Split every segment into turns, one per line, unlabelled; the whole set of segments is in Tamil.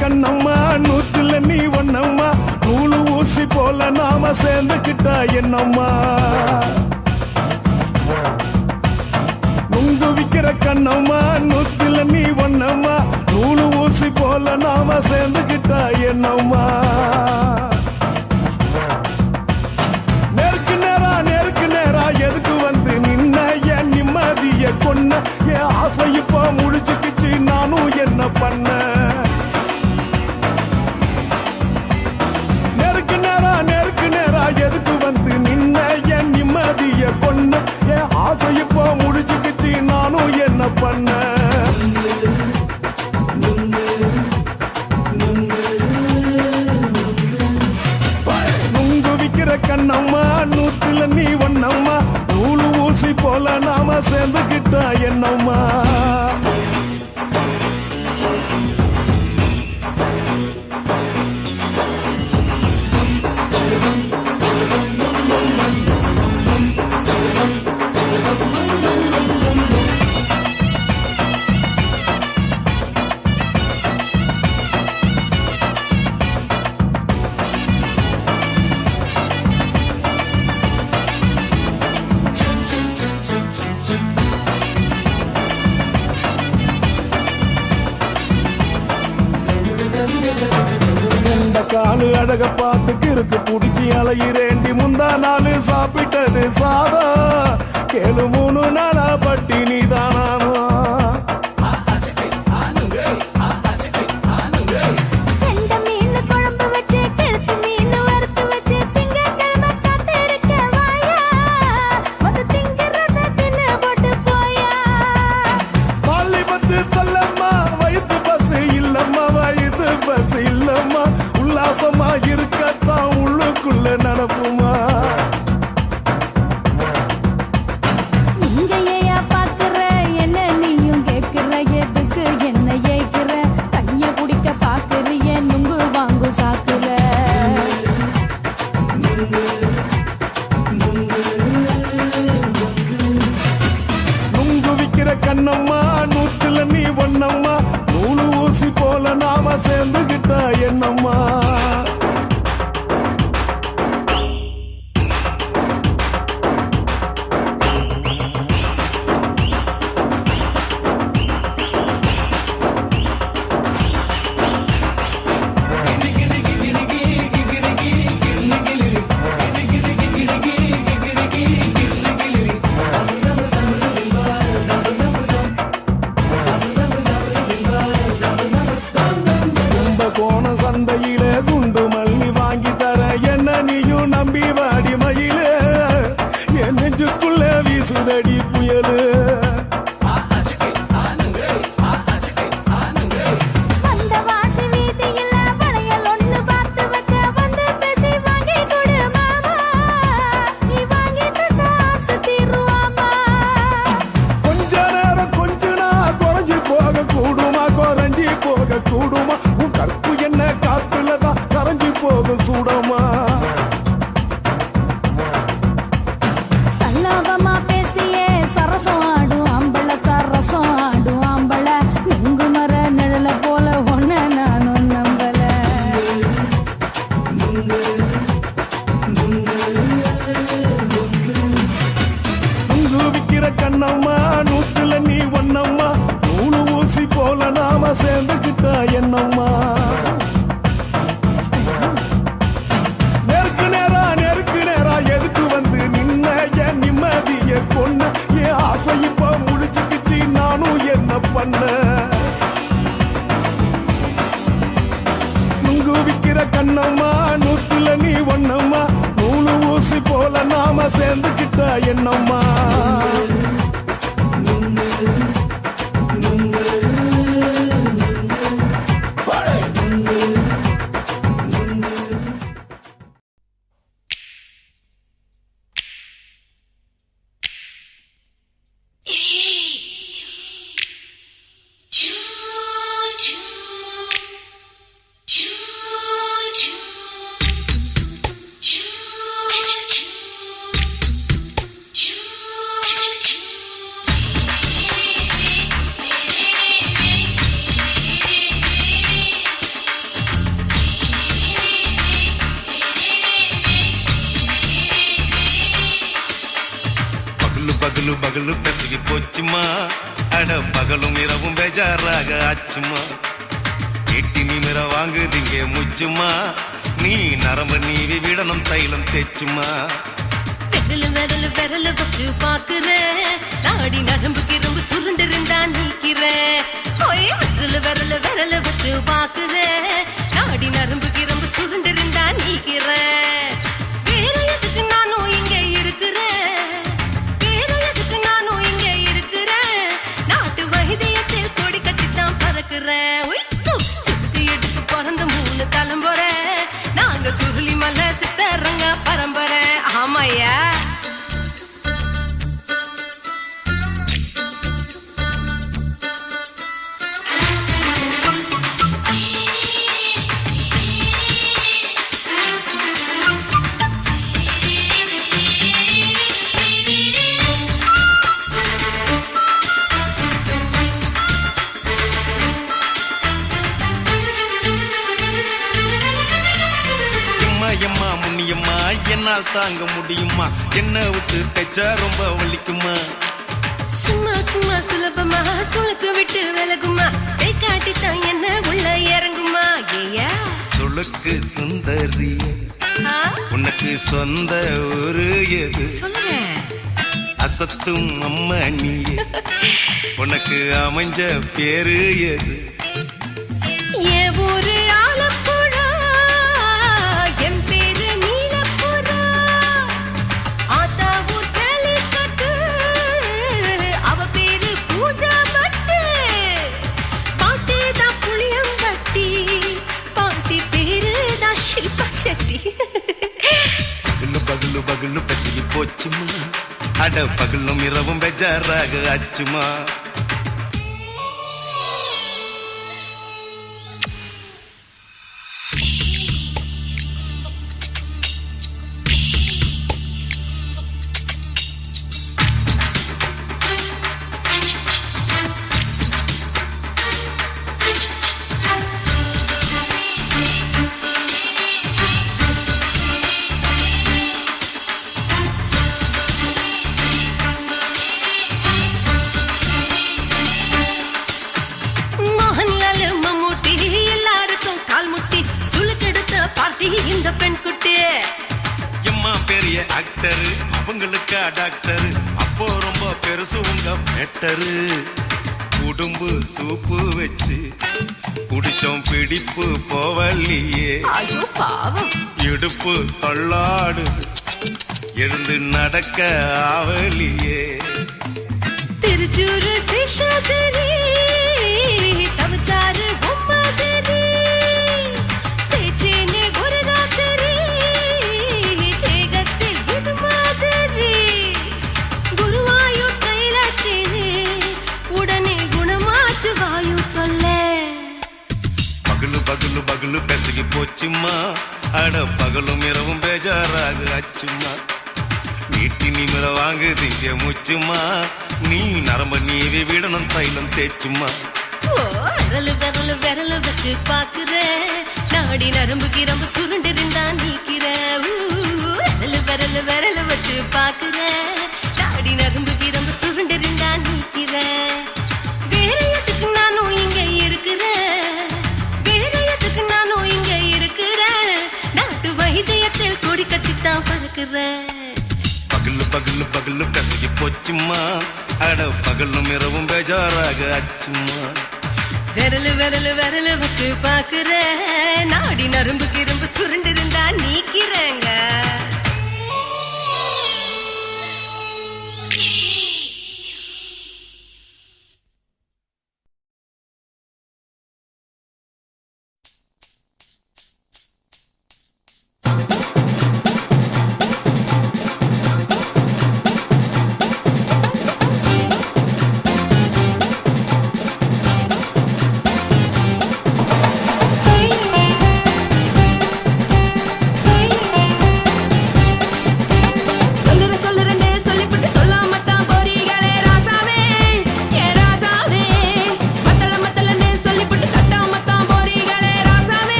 கண்ணம்மா நூத்துல நீ ஒண்ணம்மா நூலு ஊசி போல நாம சேர்ந்துக்கிட்டா என்னம்மா நுங்கு விக்கிற கண்ணம்மா நூத்துல நீ ஒண்ணம்மா நூலு ஊசி போல நாம சேர்ந்துக்கிட்டா என்னம்மா நேருக்கு நேரா எதுக்கு வந்து நின்ன என் நிம்மதிய கொன்ன என் ஆசை இப்போ முடிச்சுக்கிச்சு நானும் என்ன பண்ண எதுக்கு வந்து நின்ன என் நிம்மதிய கொன்ன என் ஆசை இப்போ முடிச்சுக்கிச்சு நானும் என்ன பண்ண நுங்கு விக்கிற கண்ணம்மா நூத்துல நீ ஒண்ணம்மா நூலு ஊசி போல நாம சேர்ந்துக்கிட்டா என்னம்மா காலு அழக பார்த்து கிறுக்கு புடிச்சி அலையிறேண்டி முந்தா நாலு சாப்பிட்டது சாதம் கேளு 3 நாளா பட்டினி தானானோ பள்ளி பத்து சொல்லம்மா வயிற்று பஸ் இல்லம்மா வயிற்று பஸ் இல்லம்மா உல்லாசமா இருக்கத்தான் உள்ளுக்குள்ள நடப்புமா
இங்கேயா பாக்குற என்ன நீயும் கேட்கிற எதுக்கு என்ன ஏய்க்கிற கைய பிடிக்க பாக்குறிய நுங்கு வாங்கு சாக்குற
நுங்கு விக்கிற கண்ணம்மா நூத்துல நீ ஒண்ணம்மா நூலு ஊசி போல நாம சேர்ந்துகிட்டா என்னம்மா கோண சந்தையிலே குண்டு மல்லி வாங்கி தர என்ன நீயும் நம்பி வாடி மயிலே என் நெஞ்சுக்குள்ள வீசுதடி புயலு கொஞ்ச நேரம் கொஞ்சனா குறைஞ்சி போக கூடுமா குறைஞ்சி போக கூடுமா கற்பு என்ன காத்துலதான் கரைஞ்சி போக சூடமா
சல்லாபமா பேசியே சரசம் ஆடும் ஆம்பள சரசம் ஆடும் ஆம்பள நுங்கு மர நிழல போல ஒன்ன நானும் நம்பல
நுங்கு விக்கிற கண்ணம்மா நூத்துல நீ ஒண்ணம்மா நூலு ஊசி போல நாம சேர்ந்துக்கிட்டா என்னம்மா நேருக்கு நேரா எதுக்கு வந்து நின்ன என் நிம்மதிய கொன்ன என் ஆசை இப்ப முடிச்சுக்கிச்சு நானும் என்ன பண்ண நுங்கு விக்கிற கண்ணம்மா நூத்துல நீ ஒண்ணம்மா நூலு ஊசி போல நாம சேர்ந்துக்கிட்டா என்னம்மா
Party! பகலு பகலு பெசகி போச்சுமா, அட பகலும் இரவும் பேஜாராக ஆச்சுமா. எட்டி நிமிர வாங்குதிங்க முச்சுமா, நீ நரம்பு நீவி விடணும் தைலம் தேச்சுமா.
விரல் விரல் விரல் வச்சு பாக்குறேன், நாடி நரம்பு கிரம்பு சுருண்டிருந்தா நீக்கிறேன். விரல் விரல் விரல் வச்சு பாக்குறேன், நாடி நரம்பு கிரம்பு சுருண்டிருந்தா நீக்கிறேன். வேற எதுக்கு நானும் இங்க இருக்கிறேன், வேற எதுக்கு நானும் இங்க இருக்கிறேன். நாட்டு வைத்தியத்தில் கொடி கட்டித்தான் பறக்கிறேன். சுத்தி எடுத்து பிறந்த 3 தலைமுறை, நாங்க சுருளி மலை சித்தரங்க பரம்பரை. ஆமாயா
எம்மா முன்னியம்மா என்னால் தாங்க முடியுமா, என்ன விட்டு தைச்சா ரொம்ப வலிக்குமா.
சும்மா சும்மா சுலபமா சுளுக்கு விட்டு விலகுமா, கை காட்டித்தான் என்ன உள்ள இறங்குமா. ஏயா
சுளுக்கு சுந்தரி உனக்கு சொந்த ஊரு எது,
சொல்றேன்
அசத்தும் அம்மா நீயே, உனக்கு அமைஞ்ச பேரு எது.
என் ஊரு ஆலப்புழா, என் பேரு நீலப்புறா. ஆத்தா ஊர் கேலிக்கட்டு, அவ பேரு பூஜா பட்டு. பாட்டி தான் புளியம்பட்டி, பாட்டி பேரு தான் ஷில்பா செட்டி.
பகலு பகலு பகலு பெசகி போச்சுமா, அட பகலும் இரவும் பெஜாராக ஆச்சுமா.
மோகன்லால் மம்மூட்டி எல்லாருக்கும் கால் முட்டி, சுளுக்கெடுத்த பார்ட்டி இந்த பெண் குட்டி.
எம்மா பெரிய ஆக்டரு, அவங்களுக்கா டாக்டரு, அப்போ ரொம்ப பெருசு உங்க மேட்டரு. உடும்பு சூப்பு வச்சு குடிச்சோம் பிடிப்பு போவல்லையே,
ஐயோ பாவம்
இடுப்பு தள்ளாடு எழுந்து நடக்க ஆவலியே.
திருச்சூரு சேஷாதிரி, தவச்சாரு பொம்மாதிரி, தேச்சேனே ஒரு ராத்திரி, தேகத்தில் இது மாதிரி. குருவாயூர் தைலத்திலே உடனே குணமாச்சு வாயு சொல்ல.
பகலு பகலு பகலு பெசகி போச்சுமா, அட பகலும் இரவும் பேஜாராக ஆச்சுமா. நீட்டி நிமிர வாங்குதிங்க முச்சுமா, நீ நரம்ப நீவி விடணும் தைலம் தேச்சுமா.
விரல் விரல் விரல் வச்சு பாக்குறேன், நாடி நரம்பு கிரம்பு சுருண்டிருந்தா நீக்கிறேன். விரல் விரல் விரல் வச்சு பாக்குறேன், நாடி நரம்பு கிரம்பு சுருண்டிருந்தா நீக்கிறேன். வேற எதுக்கு நானும் இங்க இருக்கிறேன், வேற எதுக்கு நானும் இங்க இருக்கிறேன். நாட்டு வைத்தியத்தில் கொடி கட்டித்தான் பறக்கிறேன்.
பகலு பகலு பகலு பெசகி போச்சுமா, அட பகலும் இரவும் பேஜாராக ஆச்சுமா.
விரல் விரல் விரல் வச்சு பாக்குறேன், நாடி நரம்பு கிரம்பு சுருண்டிருந்தா நீக்கிறேங்க.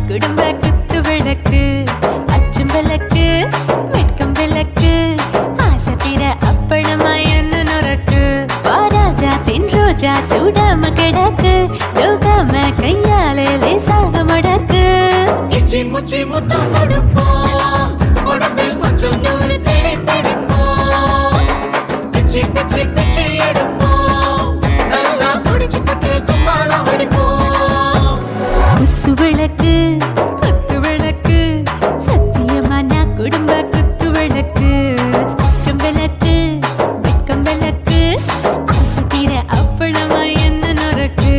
குடும்ப குத்து விளக்கு அச்சும் விளக்கு வெட்கம் விளக்கு ஆசை தீர அப்பளமா என்ன நுறக்கு வாராஜா தின் ரோஜா சூடாம கிடக்கு யோகாம கையாலே லேசாக மடக்கு
இச்சி முச்சி முத்தம் கொடுப்போம் உடம்பில் கொஞ்சம் நூறு தேடி பிடிப்போம் பிச்சி பிச்சி பிச்சி எடுப்போம் நல்லா குடிச்சு பட்டு கும்பாலம் அடிப்போம்
குத்து விளக்கு குத்து விளக்கு சத்தியமான குடும்ப குத்து விளக்கு அச்சம் விளக்கு வெட்கம் விளக்கு ஆசை தீர அப்பளமா என்ன நுறக்கு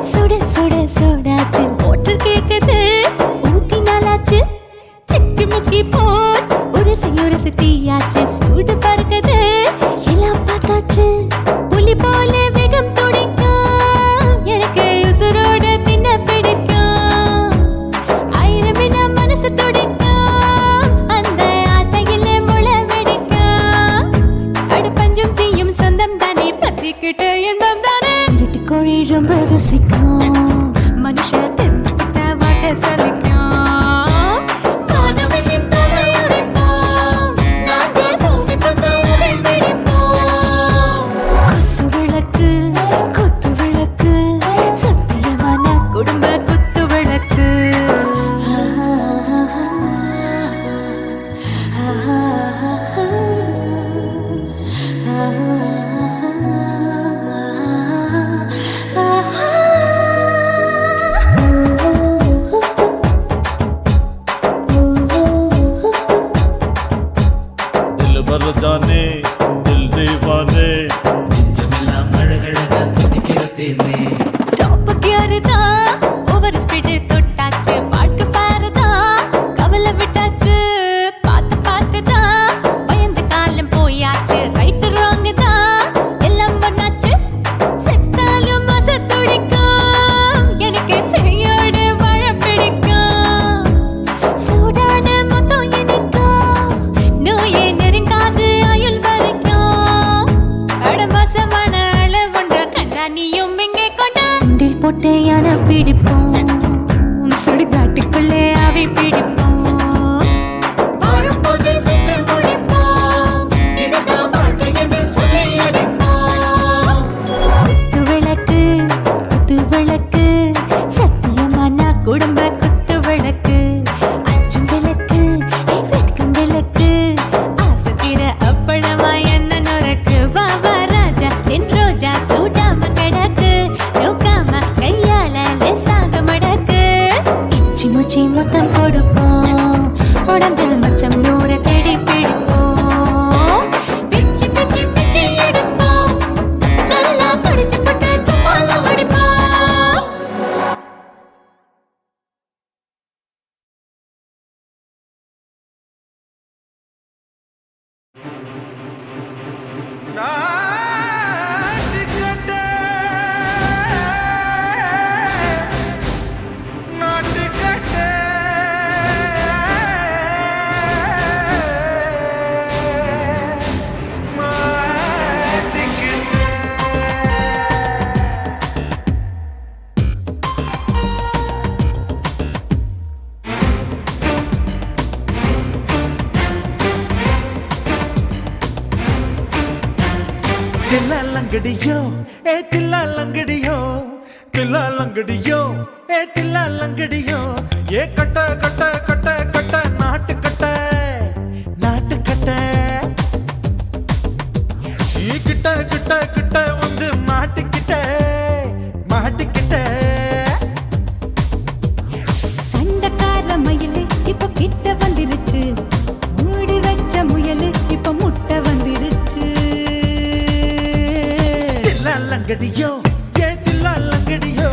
சுட சுட சுடாச்சு மோட்டர் கேக்குது ஊத்தி நாளாச்சு சிக்கி முக்கி போல் உரசி தீயாச்சு சூடு பறக்குது எல்லாம் பார்த்தாச்சு புலி போல வேகம் துடிக்கும் எனக்கு உசுரோட தின்ன பிடிக்கும் ஆயிரம் மனசு துடிக்கும் அந்த ஆசையில முளை வெடிக்கும் அடுப்பஞ்சும் தீயும் சொந்தம் தானே பத்திக்கிட்டு என்பம் தானே கோழி ரொம்ப ருசிக்கும் மனுஷ தெரிஞ்சுக்கிட்ட வாட்ட சலிக்கும் வானவெளியும் தலையுரைப்போம் நாங்கள் பூமி பந்த உரை வெடிப்போம் குத்து விளக்கு சத்தியமான குடும்ப குத்து விளக்கு
जाने दिल दीवाने
நெஞ்சமெல்லாம் அழகழகா துடிக்கிறதேனே
டாப் கியர் தான் ஓவர் ஸ்பீட் தொட்டாச்சு வாழ்க்கை பாரு தான் கவலை விட்டாச்சு பார்த்து தான் பயந்து காலம் போயாச்சு ரைட் ராங் தான் எல்லாம் பண்ணாச்சு செத்தாலும் மச துடிக்கும் எனக்கு பெரியோடு வாழ பிடிக்கும் சூடான மொத்தம் எனக்கும் நோயே நெருங்காது ஆயுள் வரைக்கும் அடமாசமான அளவுண்ட கண்டானியும் இங்கே கொண்டு போட்டு யானை பிடிப்போம் சுடுகாட்டுக்குள்ளே அவை பிடிப்போம்
வாழும்போது செத்து முடிப்போம் இதுதான் வாழ்க்கை என்று சொல்லி அடிப்போம்
குத்து விளக்கு சத்தியமான குடும்ப குத்து விளக்கு அச்சும் விளக்கு வெட்கம் விளக்கு ஆசை தீர அப்பளமா என்ன நுறக்கு வா ராஜா என் ரோஜா சூடாம கிடக்கு நோக்காம கையால லேசாக மடக்கு இச்சி முச்சி மொத்தம் கொடுப்போம் உடம்பில் மச்சம் நூறு தேடி பிடிப்போம் பிச்சி பிச்சி பிச்சி எடுப்போம் நல்லா படிச்சு போட்டு கும்பாலம் அடிப்போம்
தில்லாலங்கடியோ தில்லாலங்கடியோ தில்லாலங்கடியோ ஏ தில்லாலங்கடியோ ஏ கட்ட கட்ட கட்ட கட்ட நாட்டு கட்ட நாட்டு கட்ட நீ கிட்ட கிட்ட கிட்ட வந்து மாட்டிக்கிட்ட மாட்டிக்கிட்ட
சண்டக்கார மயிலு இப்ப கிட்ட வந்துருச்சு மூடி வச்ச முயலு இப்ப முட்டை வந்துருச்சு
தில்லாலங்கடியோ ஏ தில்லாலங்கடியோ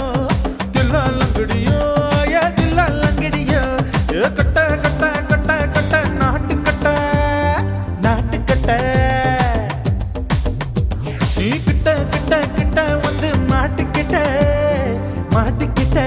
தில்லாலங்கடியோ ஏ தில்லாலங்கடியோ ஏ கட்ட கட்ட கட்ட கட்ட நாட்டு கட்ட நாட்டு கட்ட நீ கிட்ட கிட்ட கிட்ட வந்து மாட்டிக்கிட்ட மாட்டிக்கிட்ட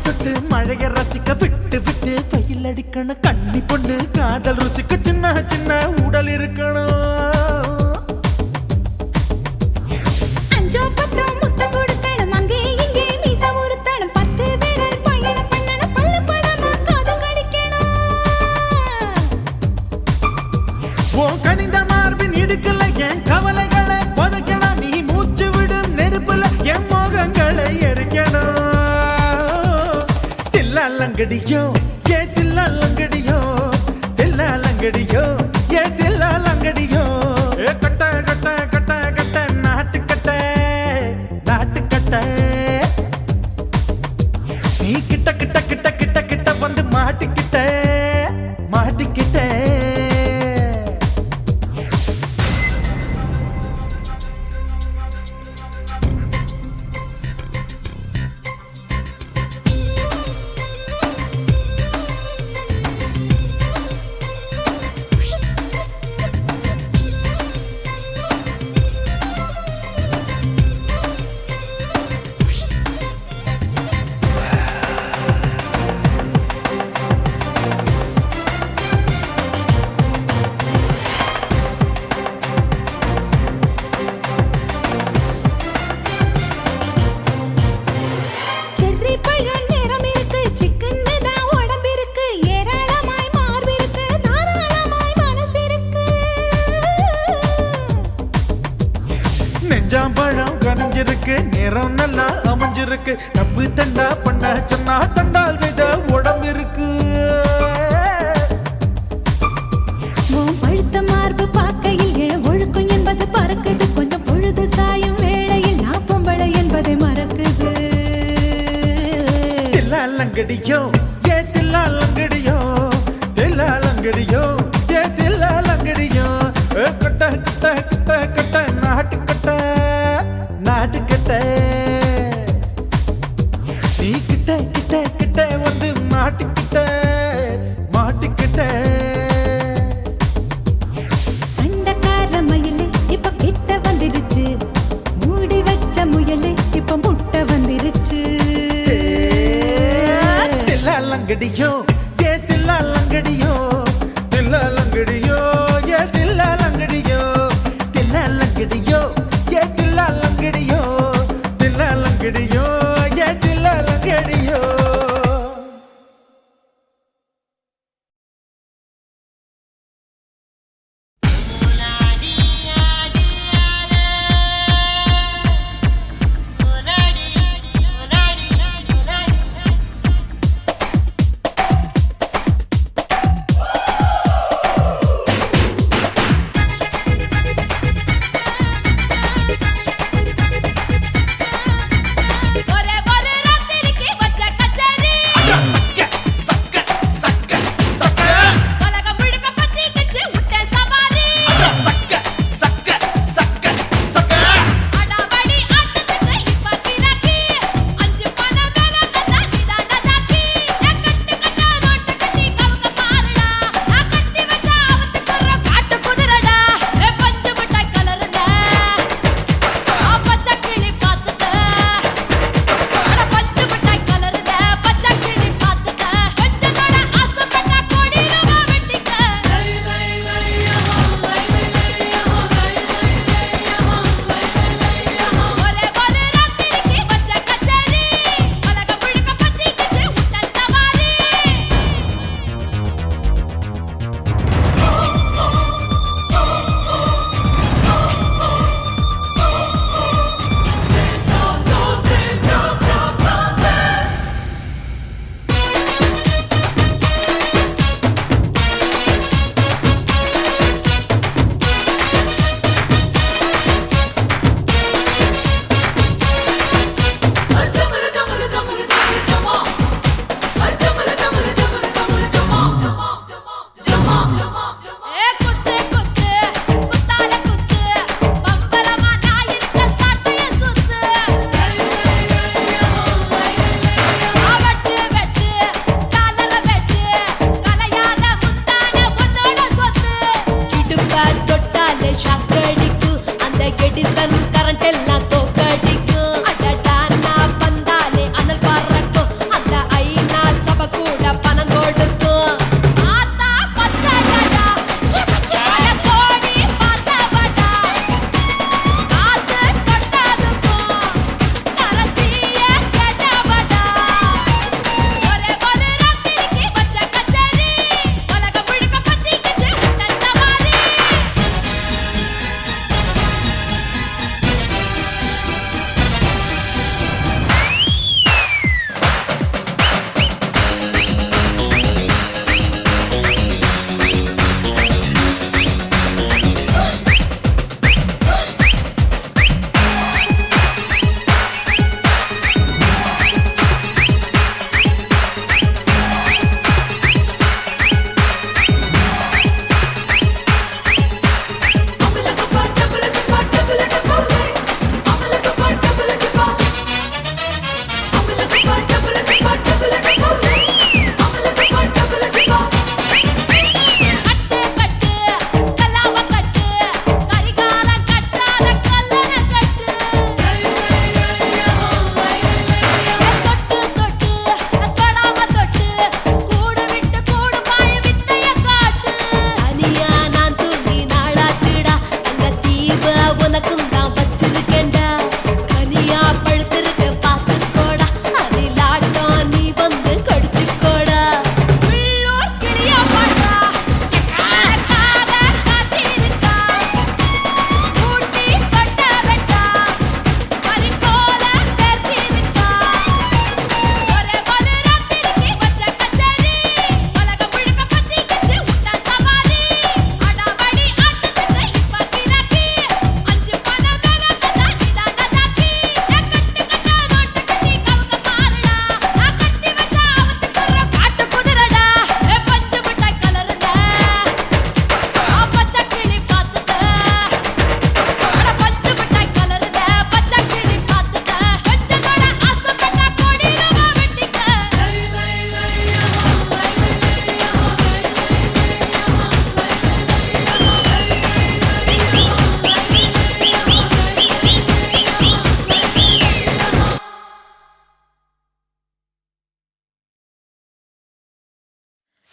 சொட்டு மழைய ரசிக்க விட்டு விட்டு வெயில் அடிக்கணும் கண்ணி பொண்ணு காதல் ருசிக்க சின்ன சின்ன உடல் இருக்கணும்
அஞ்சோ பத்தோ முட்டை கொடுத்தணும் அங்கே இங்கே மீச உறுத்தணும் 10 விரல் பயணம் பண்ணணும் பல்லு படமா காது கடிக்கணும்
ஓ கனிந்த மார்பின் இடுக்கல என் கவலைகளை புதைக்கணும் நீ மூச்சு விடும் நெருப்புல என் மோகங்களை எரிக்கணும் தில்லாலங்கடியோ ஏ தில்லாலங்கடியோ தில்லாலங்கடியோ ஏ தில்லாலங்கடியோ ஏ கட்ட கட்ட கட்ட கட்ட நாட்டு கட்ட நாட்டு கட்ட நீ கிட்ட கிட்ட கிட்ட கிட்ட கிட்ட வந்து மாட்டிக்கிட்ட மாட்டிக்கிட்ட
செர்ரி பழம் நிறம் இருக்கு சிக்கன்னு தான் உடம்பு இருக்கு ஏராளமாய் மார்பு இருக்கு தாராளமாய் மனசு இருக்கு
நெஞ்சாம்பழம் கனிஞ்சிருக்கு நிறம் நல்லா அமைஞ்சிருக்கு தப்பு தண்டா பண்ண சொன்னா தண்டால் செய்த உடம்பு இருக்கு
உன் பழுத்த மார்பு பார்க்கையில் என் ஒழுக்கம் என்பது பறக்குது கொஞ்சம் பொழுது சாயும் வேளையில் நான் பொம்பளை என்பதை மறக்குது
தில்லாலங்கடியோ ஏ தில்லாலங்கடியோ தில்லாலங்கடியோ ஏ தில்லாலங்கடியோ ஏ கட்ட கட்ட கட்ட கட்ட நாட்டு கட்ட நாட்டு கட்ட நீ கிட்ட கிட்ட கிட்ட வந்து மாட்டிக்கிட்ட மாட்டிக்கிட்ட
சண்டக்கார மயிலு இப்ப கிட்ட வந்துருச்சு மூடி வச்ச முயலு இப்ப முட்டை வந்துருச்சு
தில்லாலங்கடியோ ஏ தில்லாலங்கடியோ தில்லாலங்கடியோ ஏ தில்லாலங்கடியோ தில்லாலங்கடியோ ஏ தில்லாலங்கடியோ தில்லாலங்கடியோ ஏ தில்லாலங்கடியோ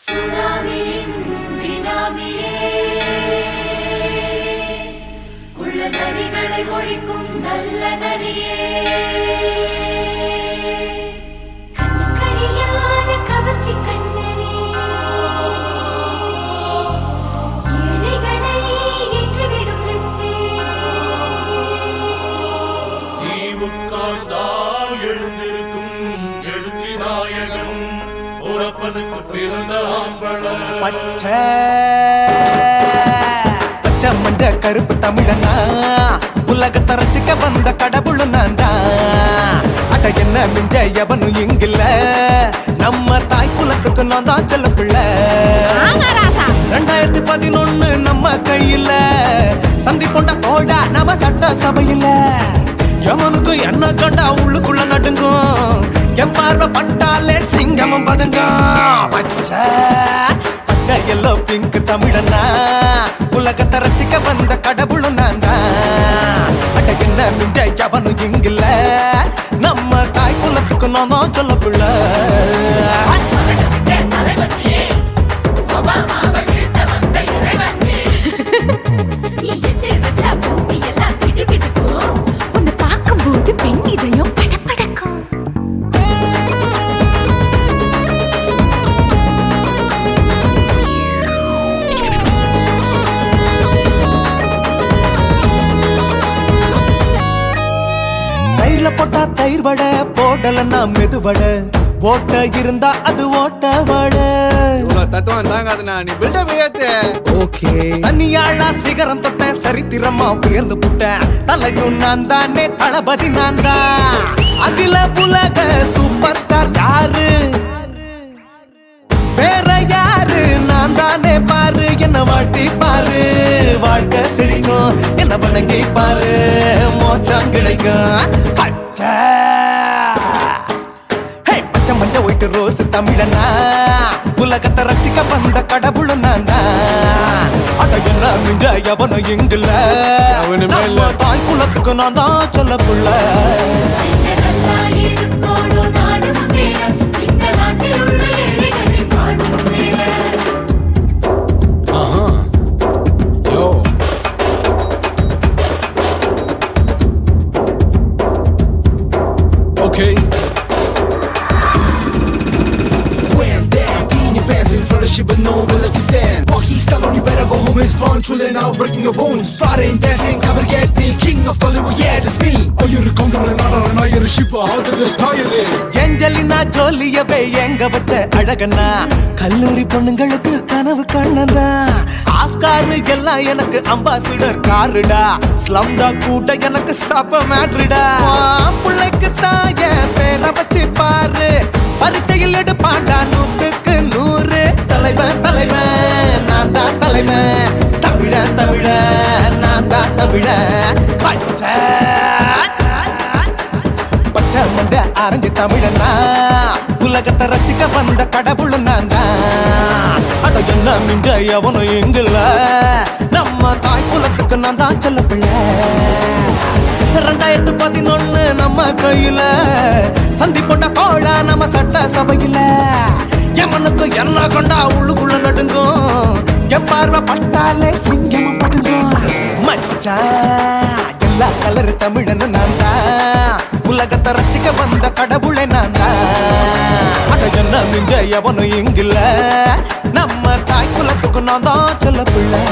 சுனாமியின் பினாமியே குள்ள நரிகளை ஒழிக்கும் நல்ல நரியே கண்ணுக்கழியாத கவர்ச்சி கண்ணனே ஏழைகளை ஏற்றிவிடும் லிப்டே
நீ உட்கார்ந்தால் எழுந்திருக்கும் எழுச்சி நாயகன் உறப்பனுக்கு பிறந்த ஆம்பள
பச்சை பச்சை மஞ்ச கருப்பு தமிழனா உலகத்தை ரசிக்க வந்த கடவுள் நான் தான். அட என்ன மிஞ்ச எவனும் இங்கில்ல, நம்ம தாய் குலத்துக்கு நான் தான் செல்ல பிள்ளை. 2011 நம்ம கையில சந்தி போண்ட தோடா நம்ம சட்ட சபையில. எவனுக்கு என்ன கண்டா உள்ளுக்குள்ள நடுங்கும், என் பார்வை பட்டாலே சிங்கமும் பதுங்கும். பச்சை பச்சை எல்லோ பிங்க் தமிழனா உலகத்தை ரசிக்க வந்த கடவுள் நான் தான். அட என்ன மிஞ்ச எவனும் இங்கில்ல, நம்ம தாய் குலத்துக்கு நான் தான் சொல்ல பிள்ளை.
உன்னை பார்க்கும்போது பெண் இதயம் படபடக்கும்.
தயிர்ல போட்டா தயிர் வடை, போடலன்னா மெதுவடை, ஓட்ட இருந்தா அது ஓட்ட வடை.
தத்துவம் தாங்காதுண்ணா, நீ பில்டப் ஏத்து.
ஓகே தனியாளா சிகரம் தொட்ட சரித்திரமா உயர்ந்து புட்டேன். தலையும் நான் தானே, தளபதி நான் தான். அகில புலக சூப்பர் ஸ்டார் யாரு, வேற யாரு, நான் தானே பாரு. என்ன வாழ்த்தி பாரு, வாழ்க்கை சிரிக்கும். என்ன வணங்கி பாரு, மோச்சம் கிடைக்கும். பச்சை பச்சை மஞ்ச ஒயிட்டு ரோஸ் தமிழனா உலகத்தை ரசிக்க வந்த கடவுள் நான் தான். அட என்ன மிஞ்ச எவனும் இங்குல,
அவனுமே இல்ல.
நம்ம தாய் குலத்துக்கு நான் தான் சொல்ல புள்ள.
Okay.
When that in your pants in front of shit with no will like you stand. Oh, he's telling you better go home and spawn. Chillin' out, breaking your bones. Fighting, dancing, cover gas, me king of Hollywood, yeah, that's me. Oh, you're a condor and not you're a ship. How did this tire it?
Angelina ஜோலியவே எங்க வச்ச அழகனா, கல்லூரி பொண்ணுங்களுக்கு கனவு கண்ணனா. ஆஸ்காரு எல்லாம் எனக்கு அம்பாசிடர் காருடா, ஸ்லம்டா கூட எனக்கு சப்ப மேட்ருடா. பிள்ளைக்கு தாய பேரை வச்சு பாரு, பரீட்சையில் எடுப்பாண்டா 100க்கு 100. தலைவன் தலைவன் நான் தான் தலைவன், தமிழன் தமிழன் நான் தான் தமிழன். பச்சை பச்சை மஞ்ச ஆரஞ்சு தமிழனா உலகத்தை ரசிக்க வந்த கடவுள் நான் தான். அட என்ன மிஞ்ச எவனும் இங்குல, நம்ம தாய் குலத்துக்கு நான் தான் சொல்ல பிள்ளை. 2011 நம்ம கையில சந்தி போட்ட கோழா நம்ம சட்ட சபையில. எமனுக்கு என்ன கொண்டா உள்ளுக்குள்ள நடுங்கும், என் பார்வை பட்டாலே சிங்கமும் பதுங்கும். மச்சான் எல்லா கலர் தமிழன்னு நான் தான், உலகத்தை ரசிக்க வந்த கடவுளை நான் தான். அட என்ன மிஞ்ச எவனும் இங்கில்ல, நம்ம தாய் குலத்துக்கு நான் தான் சொல்ல பிள்ளை.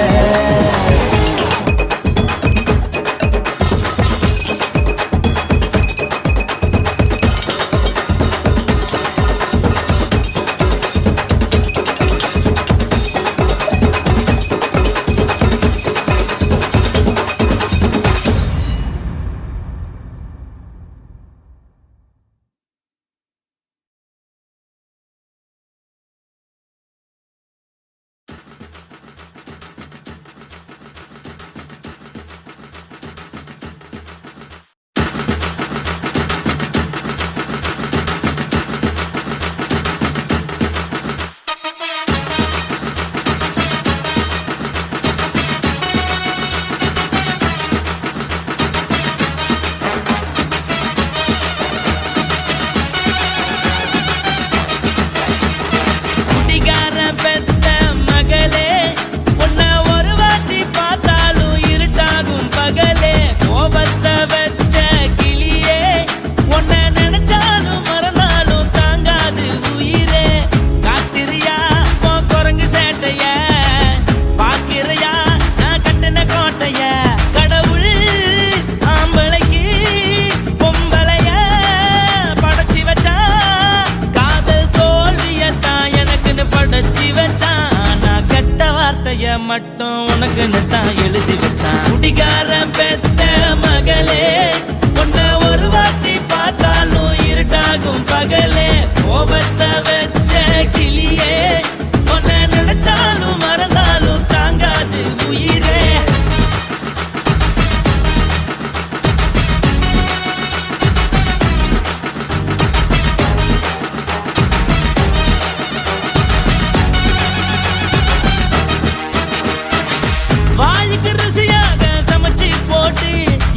மட்டும் உனக்குன்னு தான் எழுதி வச்சான். குடிகாரன் பெத்த மகளே, உன்னை ஒரு வாட்டி பார்த்தாலும் இருட்டாகும் பகலே. கோபத்தை வச்ச கிளியே, உன்னை நினைச்சாலும் மறந்தாலும் தாங்காது உயிரே. வாய்க்கு ருசியாக சமைச்சு போட்டு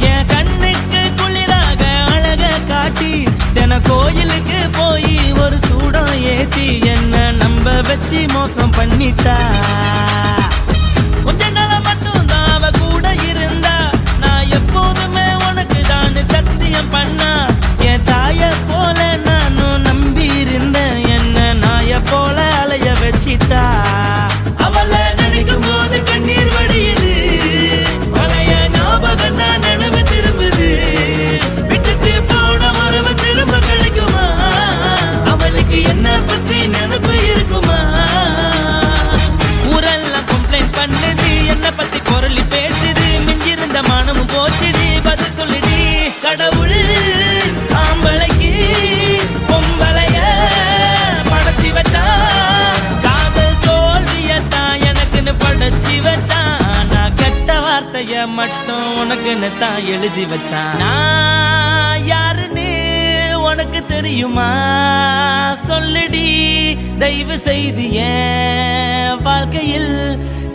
என் கண்ணுக்கு குளிராக அழக காட்டி தின கோயிலுக்கு போய் ஒரு சூடம் ஏத்தி என்ன நம்ப வச்சு மோசம் பண்ணிட்டா. கொஞ்ச நாள மட்டும் தான் அவ கூட இருந்தா, நான் எப்போதுமே உனக்கு தான் சத்தியம் பண்ணா. என் தாய போல நானும் நம்பி இருந்தேன், என்ன நாய போல அலைய வச்சிட்டா. அவளை நினைக்கும் போது கண்ணீர் வடியுது, பழைய ஞாபகம் தான் நினைவு திரும்புது. விட்டுட்டு போன உறவு திரும்ப கிடைக்குமா? அவளுக்கு என்ன பத்தி நினைப்பு இருக்குமா? ஊரெல்லாம் கம்ப்ளைண்ட் பண்ணுது, என்ன பத்தி பொருளி பேசுது. மிஞ்சிருந்த மானமும் போச்சுடி, பதில் சொல்லுடி. கடவுள் ஆம்பளைக்கு பொம்பளைய படைச்சி வச்சான், காதல் தோல்வியத்தான் எனக்குன்னு படைச்சி வச்சான். நான் கெட்ட வார்த்தைய மட்டும் உனக்குன்னு தான் எழுதி வச்சான். நான் யாருன்னு உனக்கு தெரியுமா? சொல்லுடி தயவு செய்து என் வாழ்க்கையில்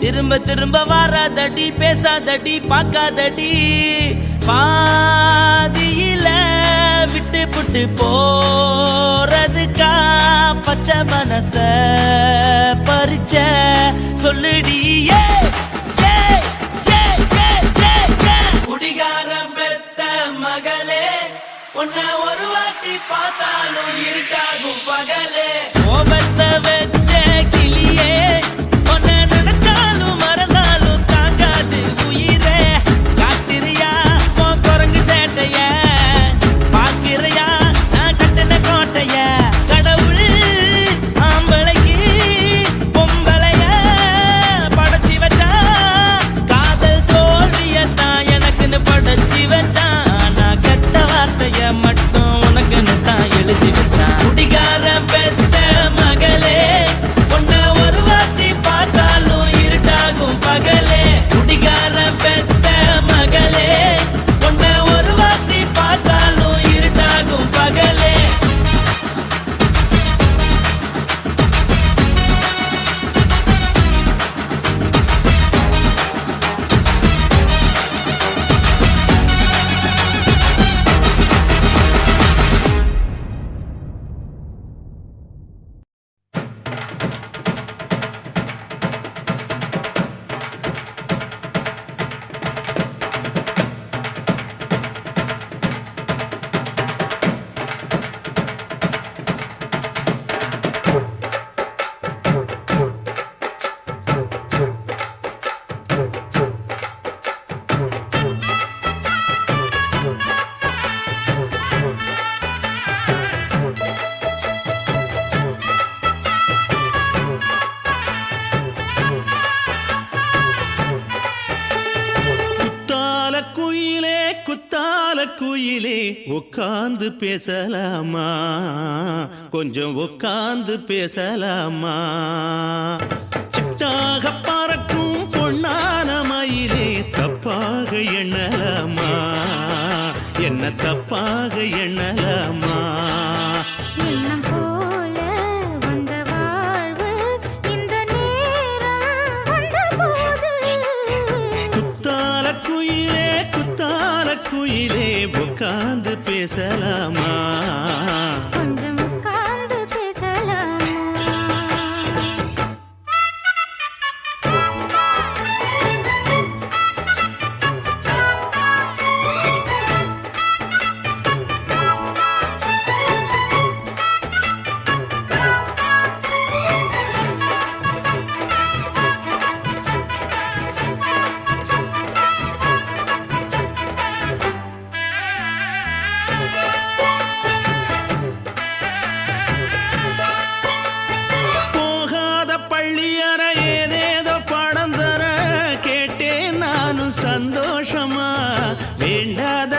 திரும்ப திரும்ப வாராதடி, பேசாதடி, பார்க்காதடி. பாதியில விட்டு புட்டு போறதுக்கா பச்சை மனச பறிச்ச சொல்லுடி. குடிகாரம் பெத்த மகளே, உன்னை ஒரு வாட்டி பார்த்தாலும் இருட்டாகும் பகலே. கோபத்தை வச்ச கிளியே, உன்னை நினைச்சாலும் மறந்தாலும் தாங்காது உயிரே. காத்திரியா உன் குரங்கு சேட்டைய, பாக்கிறையா நான் கட்டின கோட்டைய. கடவுள் ஆம்பளைக்கு பொம்பளைய படைச்சி வச்சா, காதல் தோல்வியத்தான் எனக்குன்னு படைச்சி வச்சான். நான் கெட்ட வார்த்தைய மட்டும் உனக்குன்னு தான் எழுதி வச்சான். குடிகாரன் பெத்த மகளே, உன்னை ஒரு வாட்டி பார்த்தாலும் இருட்டாகும் பகலே. குடிகாரன் பெத்த மகளே, உன்னை ஒரு வாட்டி பார்த்தாலும் இருட்டாகும் பகலே. குத்தால குயிலே உட்கார்ந்து பேசலாமா, கொஞ்சம் உட்கார்ந்து பேசலாமா. சிட்டாக பறக்கும் பொன்னான மயிலே தப்பாக எண்ணலாமா, என்ன தப்பாக எண்ணலாமா.
எண்ணம் போல வந்த வாழ்வு இந்த நேரம் வந்தபோது.
குத்தால குயிலே குத்தால குயிலே உட்கார்ந்து பேசலாமா,
கொஞ்சம் உட்கார்ந்து பேசலாமா.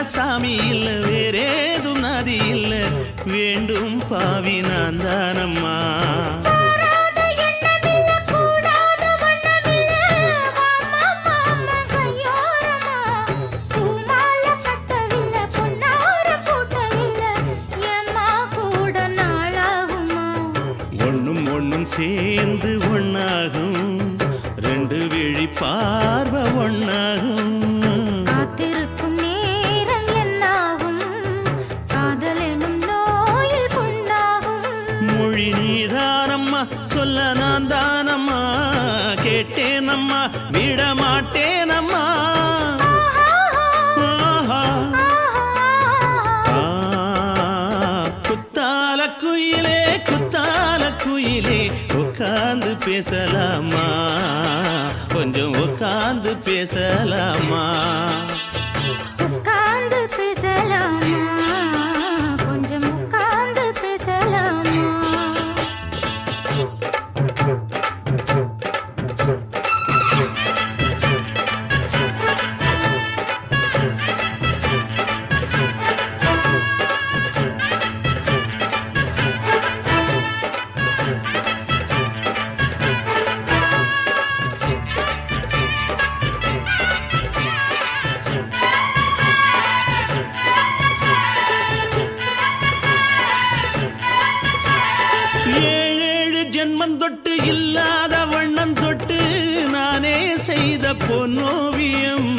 சாமி இல்ல வேறேதும் நதி இல்ல வேண்டும் பாவி நான் தானம்மா
கூடாத எண்ணமில்ல, கூடாத வண்ணமில்ல, வாம்மா மாமா கையோரமா. பூமால கட்டவில்லை, பொன்னார கூட்டவில்லை, ஏம்மா கூட நாளாகுமா?
ஒண்ணும் ஒண்ணும் சேர்ந்து ஒண்ணாகும் ரெண்டு விழி பார்வை ஒண்ணாகும்
காத்திருக்கும் நேரம் என்னாகும்? காதல் எனும் நோயில் புண்ணாகும்.
மொழி நீதானம்மா சொல்ல நான் தானம்மா கேட்டேனம்மா விட மாட்டேனம்மா ஆஹா. ஆ, குத்தால குயிலே குத்தால குயிலே உட்கார்ந்து பேசலாமா கொஞ்சம் உட்கார்ந்து பேசலாமா
உட்கார்ந்து பேசலாமா? கொஞ்சம் உட்கார்ந்து பேசலாமா?
ஏழேழு ஜென்மம் தொட்டு இல்லாத வண்ணம் தொட்டு நானே செய்த பொன்னோவியம்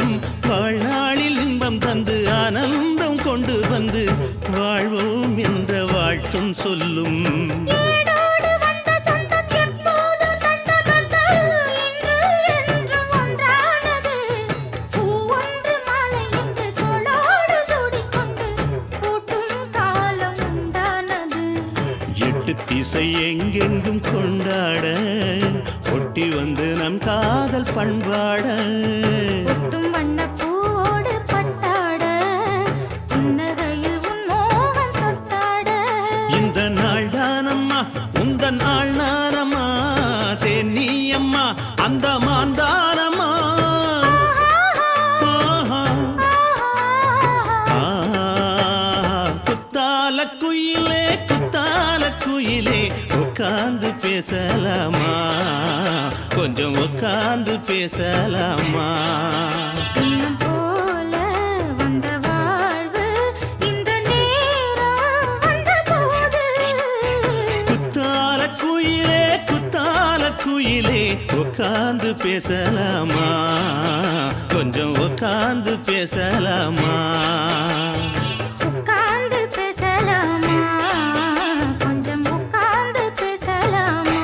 வாழ்நாளில் இன்பம் தந்து ஆனந்தம் கொண்டு வந்து வாழ்வோம் என்ற வாழ்த்தும் சொல்லும்
ஏடோடு வந்த சொந்தம் எப்போது தந்த பந்தம் இன்று என்றும் ஒன்றானது. பூ ஒன்று மாலை என்று தோளோடு சூடிக்கொண்டு பூட்டும் காலம் உண்டானது.
எட்டு திசை எங்கெங்கும் கொண்டாட ஒட்டி வந்து நம் காதல் பண்பாட
ஒட்டும் வண்ணப் பூவோடு பட்டாட, புன்னகையில் உன் மோகம் தொட்டாட.
இந்த நாள் தானம்மா உந்த நாள் நானம்மா தென்னியம்மா அந்த மாந்தானம்மா ஆஹா. ஆ, குத்தால குயிலே குத்தால குயிலே உட்கார்ந்து பேசலாமா கொஞ்சம் உட்கார்ந்து பேசலாமா
எண்ணம் போல வந்த வாழ்வு இந்த நேரம் வந்தபோது.
குத்தால குயிலே உட்கார்ந்து பேசலாமா கொஞ்சம் உட்கார்ந்து பேசலாமா
உட்கார்ந்து பேசலாமா? கொஞ்சம் உட்கார்ந்து பேசலாமா?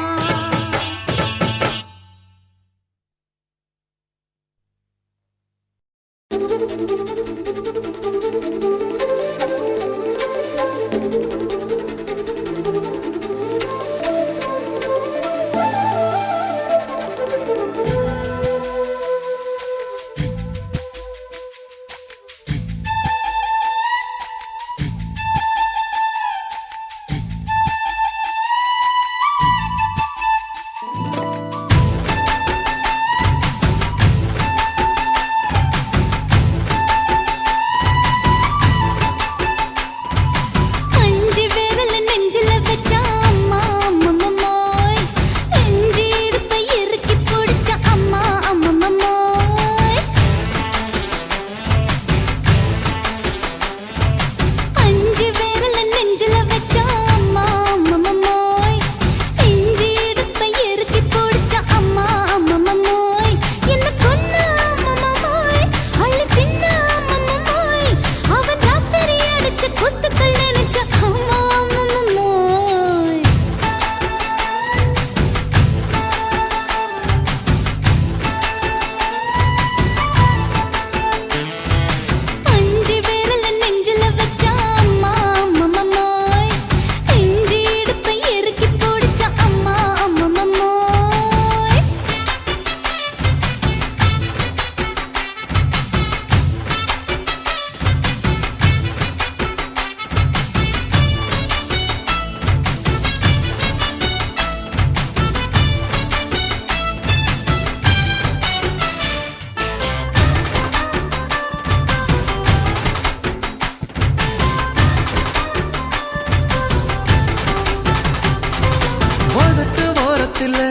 வேகத்துல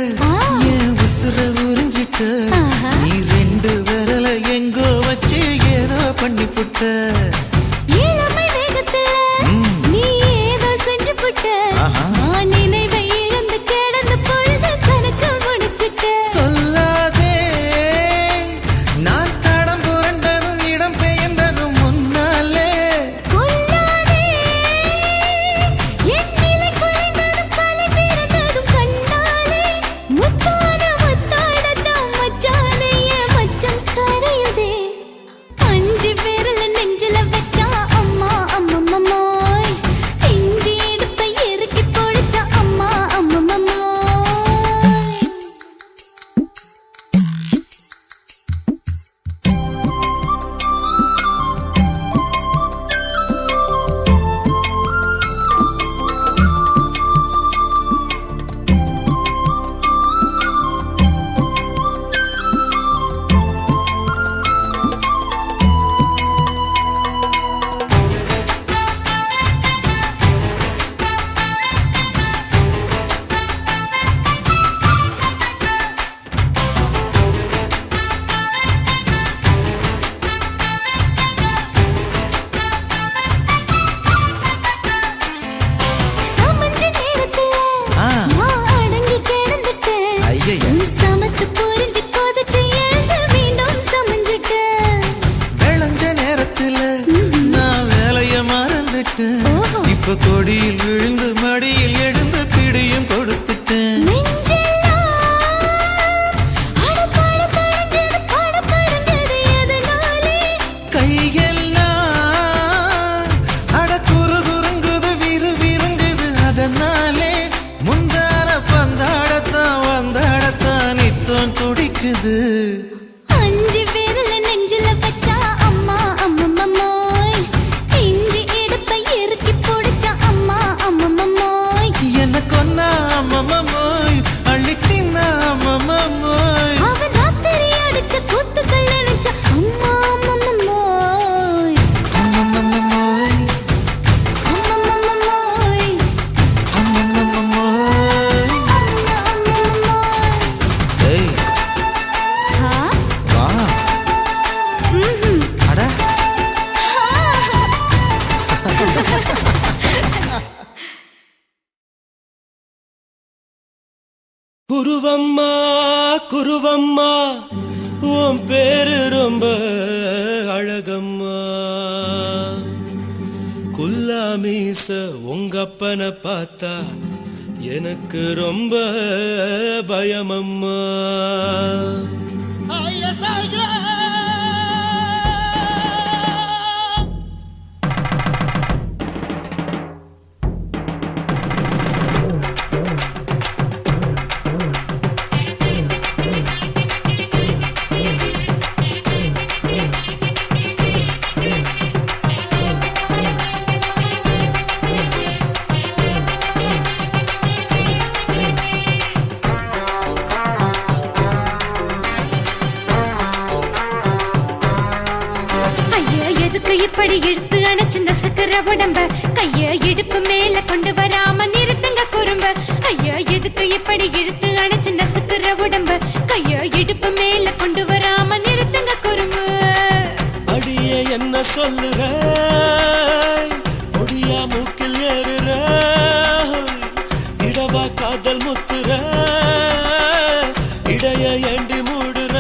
என் உசுர உறிஞ்சிட்ட நீ ரெண்டு விரல எங்கோ வச்சு ஏதோ பண்ணி புட்ட
இளமை வேகத்துல நீ ஏதோ செஞ்சு புட்ட நான் நினைவை இழந்து கிடந்த பொழுது கணக்கு முடிச்சிட்ட
சொல்லாதே நான் தடம் புரண்டதும் இடம் பெயர்ந்ததும் முன்னாலே
கொல்லாதே என் நிலை குலைந்ததும் கலை பிறந்ததும் கண்ணாலே முத்தான முத்தாடத்தான் மச்சானைய மச்சம் கரையுதே அஞ்சு விரல நெஞ்சில வச்சா அம்மா அம்மம்மோய் இஞ்சி இடுப்பை இறுக்கி பொடிச்சா அம்மா அம்மம்மோய் சமஞ்ச நேரத்துல நான் அடங்கி கிடந்துட்டேன்
ஐயைய.
நீ சமத்து புரிஞ்சு கொதிச்சு எழுந்து மீண்டும் சமஞ்சிட்டேன்
விளைஞ்ச நேரத்துல நான் வேலைய மறந்துட்டேன்
ஓஹோ.
இப்ப கொடியில் விழுந்து மடியில் எழுந்து பிடியும் கொடுத்துட்டேன்
நெஞ்செல்லாம் அடபட தடங்குது படபடங்குது எதனாலே
கையெல்லாம் அட குறுகுறுங்குது விறுவிறுங்குது அதனாலே முந்தான பந்தாடத்தான் வந்தாடத்தான் நித்தம் துடிக்குது
அஞ்சு விரல நெஞ்சில வச்சா அம்மா அம்மம்மோய் இஞ்சி இடுப்பை இறுக்கி பொடிச்சா அம்மா அம்மம்மோய்
என்ன கொன்னா அம்மம்மோய் அள்ளி தின்னா அம்மம்மோய்
அவன் ராத்திரி அடிச்ச கூத்துக்கள் நினைச்ச அம்மா அம்மம்மோய்
அம்மம்மோய்
அம்மம்மோய்
அம்மம்மோய்
அம்மா அம்மம்மோய்
ஏய்
ஹா
வா
ம்ஹும்
அட
குருவம்மா குருவம்மா உன் பேரு ரொம்ப அழகம்மா குல்லாமீச உங்க அப்பனை பார்த்தா எனக்கு ரொம்ப பயமம்மா
ஐயா எதுக்கு இப்படி இழுத்து அணைச்சிருந்த சக்கர உடம்ப கைய இடுப்பு மேல கொண்டு வராம நிறுத்துங்க குறும்ப ஐயா எதுக்கு இப்படி இழுத்து அணைச்சிருந்த சக்கர உடம்ப கைய இடுப்பு மேல கொண்டு வராம நிறுத்துங்க குறும்பு
அடியே என்ன சொல்லுற முடியா மூக்கில் ஏறுற இடவா காதல் முத்துற இடைய ஏண்டி மூடுற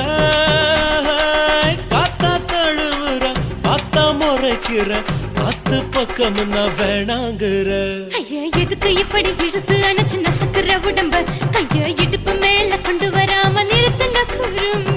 காத்தா தழுவுற பார்த்தா முறைக்கிற பத்து பக்கம் நான் வேணாங்குற
ஐயா எதுக்கு இப்படி இழுத்து அணைச்சிருந்த சக்கர உடம்ப கைய இடுப்பு மேல கொண்டு வராம நிறுத்துங்க குறும்ப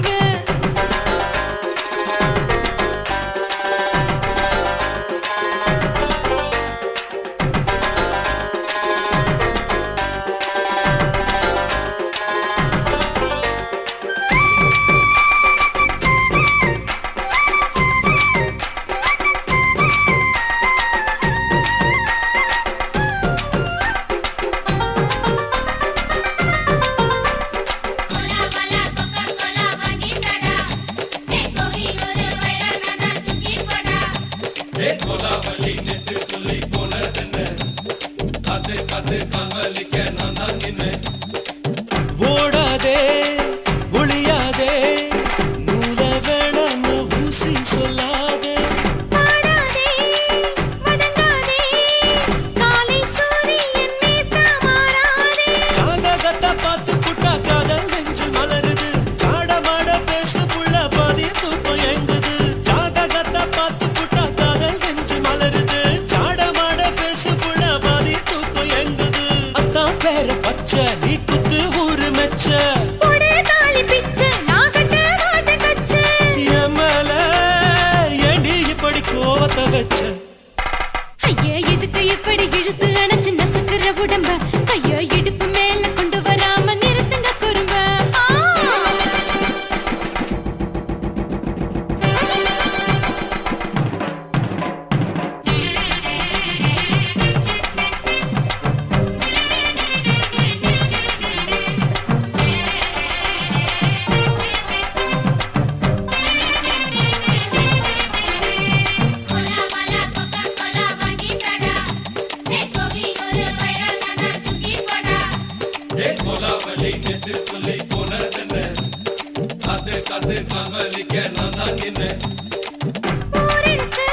ஊரிருக்கு,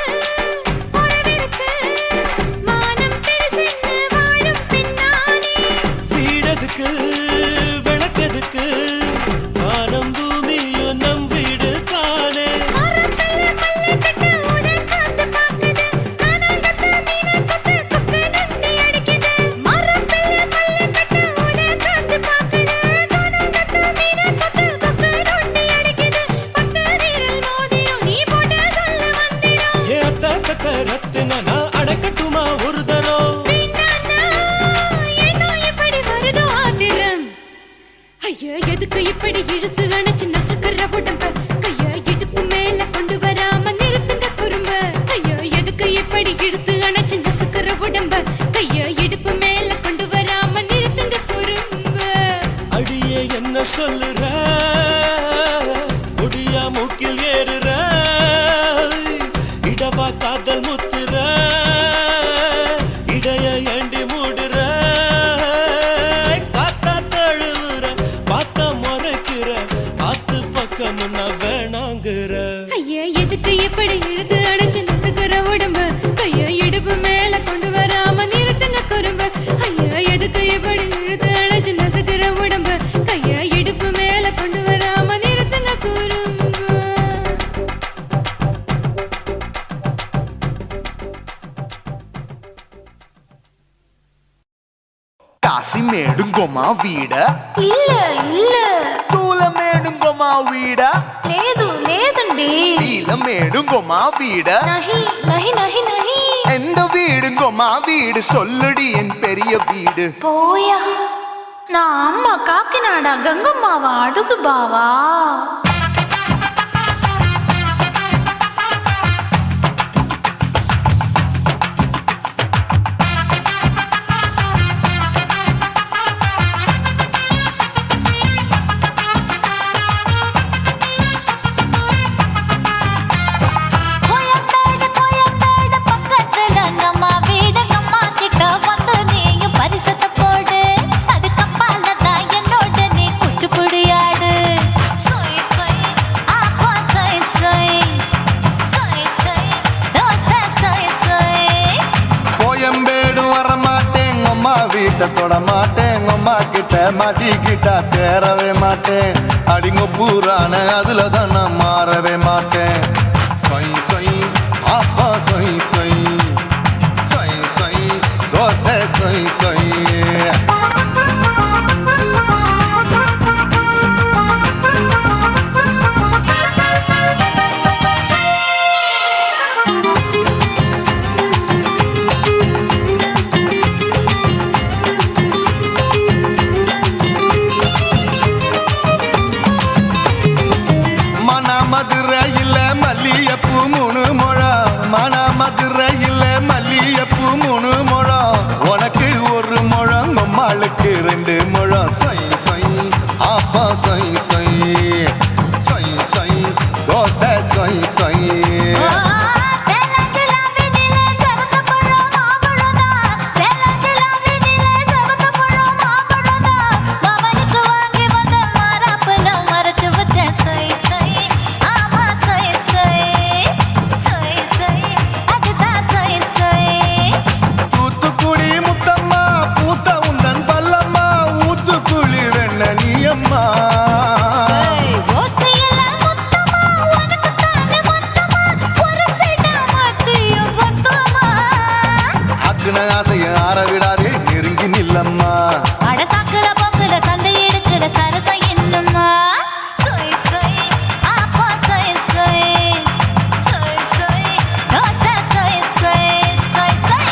உறவிருக்கு, மானம் பெருசென்று வாழும் பெண்ணானே.
வீடதுக்கு விளக்கதுக்கு வானம் பூமியும் நம் வீடு தானே.
மரத்துல மல்லி கட்டு உதன் காத்து பாக்குது, கானாங்கத்து மீனாங்கத்து கொக்கு நொண்டி அடிக்குது. மரத்துல மல்லி கட்டு உதன் காத்து பாக்குது, கானாங்கத்து மீனாங்கத்து கொக்கு நொண்டி அடிக்குது. பத்து வீரல் மோதியும் நீ போட்ட சொல்ல வந்திடும்.
ஏ அத்த கத்த ரத்தின நான் அடக்கட்டுமா ஒரு தரம்.
வேண்டாண்ணா, ஏனோ இப்படி வருதோ ஆத்திரம். ஐயா, எதுக்கு இப்படி இழுத்து அணைச்சு நசுக்குற உடம்ப? கைய இடுப்பு மேல கொண்டு வராம நிறுத்துங்க குறும்ப. ஐயா, எதுக்கு இப்படி இழுத்து அணைச்சு நசுக்குற உடம்ப? கைய இடுப்பு மேல கொண்டு வராம நிறுத்துங்க குறும்ப.
அடியே என்ன சொல்லுற முடியா மூக்கில் ஏறுற இடவா காதல் முத்துற இடைய ஏண்டி மூடுற காத்தா தழுவுற பார்த்த முறைக்கிற ஆத்து பக்கம் நான் வேணாங்குற.
ஐயா, எதுக்கு இப்படி இழுத்து அணைச்சு நசுக்குற உடம்ப? கைய இடுப்பு மேல கொண்டு வராம நிறுத்துங்க குறும்ப. ஐயா, எதுக்கு இப்படி இழுத்து அணைச்சு நசுக்குற உடம்ப? கைய இடுப்பு மேல கொண்டு வராம நிறுத்துங்க குறும்ப.
కాశీమేడుంగోమా వీడ
இல்ல இல்ல
చూలమేడుంగోమా వీడ
లేదు లేదండి
నీలమేడుంగోమా వీడ
నహి నహి నహి నహి
எந்த வீடுங்கோமா வீடு சொல்லுடி என் பெரிய வீடு.
పోయా నా అమ్మ కాకినాడ గంగమ్మావా అడుగు బావా. கோயம்பேடு பக்கத்துல நம்ம வீடு, அம்மா கிட்ட வந்து நீயும் பரிசத்தை போடு. அது கப்பால தான் என்னோட நீ குச்சிப்புடியாடு. சொய் சொய் ஆப்பா சொய் சொய் சொய் சொய் தோசை சொய் சொய்.
கோயம்பேடு வரமாட்டேன், அம்மா வீட்டை தொட மாட்டேன், அம்மா கிட்ட மாட்டிக்கிட்டா தேரவே மாட்டேன். அடிங்க பூரான அதுல தான் நான் மாறவே மாட்டேன். சொய் சொய் ஆப்பா சொய் சொய் சொய் சொய் தோசை சொய் சொய். மதுரையில் மல்லியப்பூ 3 முழம், மன மதுரையில் மல்லியப்பூ 3 முழம். உனக்கு 1 முழம், அம்மாளுக்கு 2 முழம். சொய் சொய் ஆப்பா சொய் சொய் சொய் சொய் தோசை சொய் சொய். தூத்துக்குடி முத்தம்மா பூத்த உந்தன் பல்லம்மா ஊத்துக்குழி வெண்ண நீயம்மா. அக்குன ஆசைய ஆற விடாதே நெருங்கி நில்லம்மா.
அடசாக்குல போக்குல சந்தை எடுக்கல சரச என்னம்மா. சொய் சொய் ஆப்பா சொய் சொய் சொய் சொய் தோசை சொய் சொய் சொய் சொய்.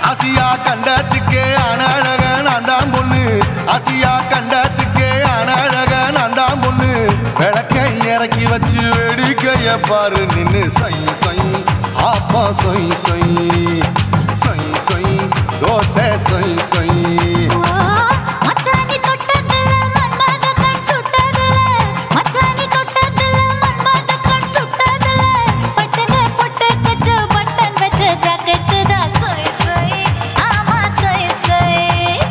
ஆசியா கண்டத்துக்கே அனழக நான் தான் பொண்ணு, ஆசியா கண்டத்துக்கே அனழக நான் தான் பொண்ணு.
விளக்கை இறக்கி வச்சு வேடிக்கைய பாரு நின்னு சை சை ஆப்பா சை சை சை சை தோசை சை சை
மச்சானி தொட்டதுல மன்மத கண் சுட்டதுல மச்சானி தொட்டதுல மன்மத கண் சுட்டதுல பட்டன பொட்டு கச்சு பட்டன் வச்ச ஜாக்கெட் தான் சோய் சோய் ஆமா சோய் சோய்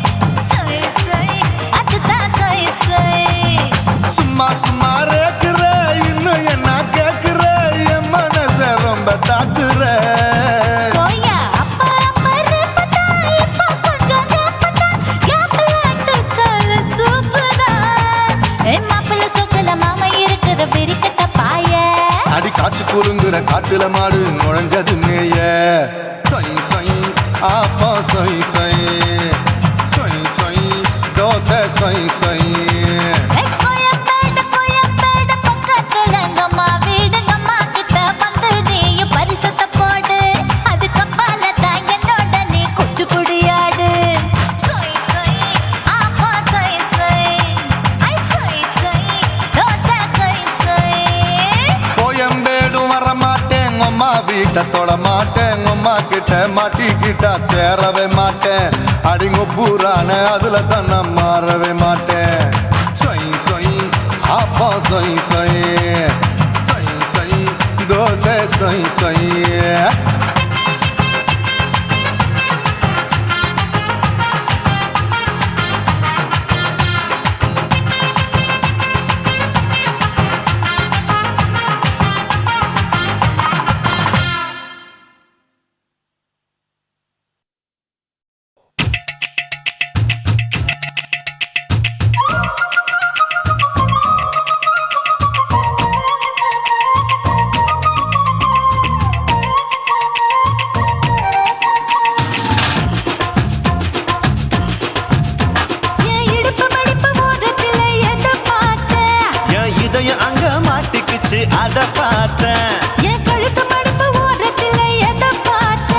சோய் சோய் அதுதான் சோய் சோய்
சும்மா சும்மா ரேக்குற இன்னும் என்ன கேக்குற என் மனச ரொம்ப தாக்குற
கோயா அப்பா அப்பா ரப்பதா இப்ப கொஞ்சம் கேப்பதா கேப்பலாட்டு கால சூப்பதா ஏ மாப்பிள்ள சொக்கல மாமா இருக்கிற வெறிக்கட்ட பாய
அடி காய்ச்சி குறுங்குற காட்டுல மாடு நுழைஞ்சது மேய சை சை ஆப்பா சை சை சை சை தோசை சை சை
கோயம்பேடு பக்கத்துல எங்கம்மா வீடு அம்மா கிட்ட வந்து நீயும் பரிசத்தை போடு அது கப்பால தான் என்னோட நீ குச்சி புடியாடு சொய் சொய் ஆப்பா சொய் சொய் ஐ சொய் சொய் தோசை சொய் சொய்
கோயம்பேடும் வர மாட்டேன் அம்மா வீட்டை தொட மாட்டேன் அம்மா கிட்ட மாட்டிக்கிட்டா தேரவே மாட்டேன் அடிங்க பூரான அதுல தன்னை மாறவே மாட்டேன் சொய் சொய் ஆப்பா சொய் சொய் சொய் சொய் தோசை சொய் சொய்
என் இடுப்பு மடிப்பு ஓரத்துல எதை பார்த்த
என் இதயம் அங்க மாட்டிக்கிச்சு அத பார்த்தேன்
என் கழுத்து மடிப்பு ஓரத்துல எதை பார்த்த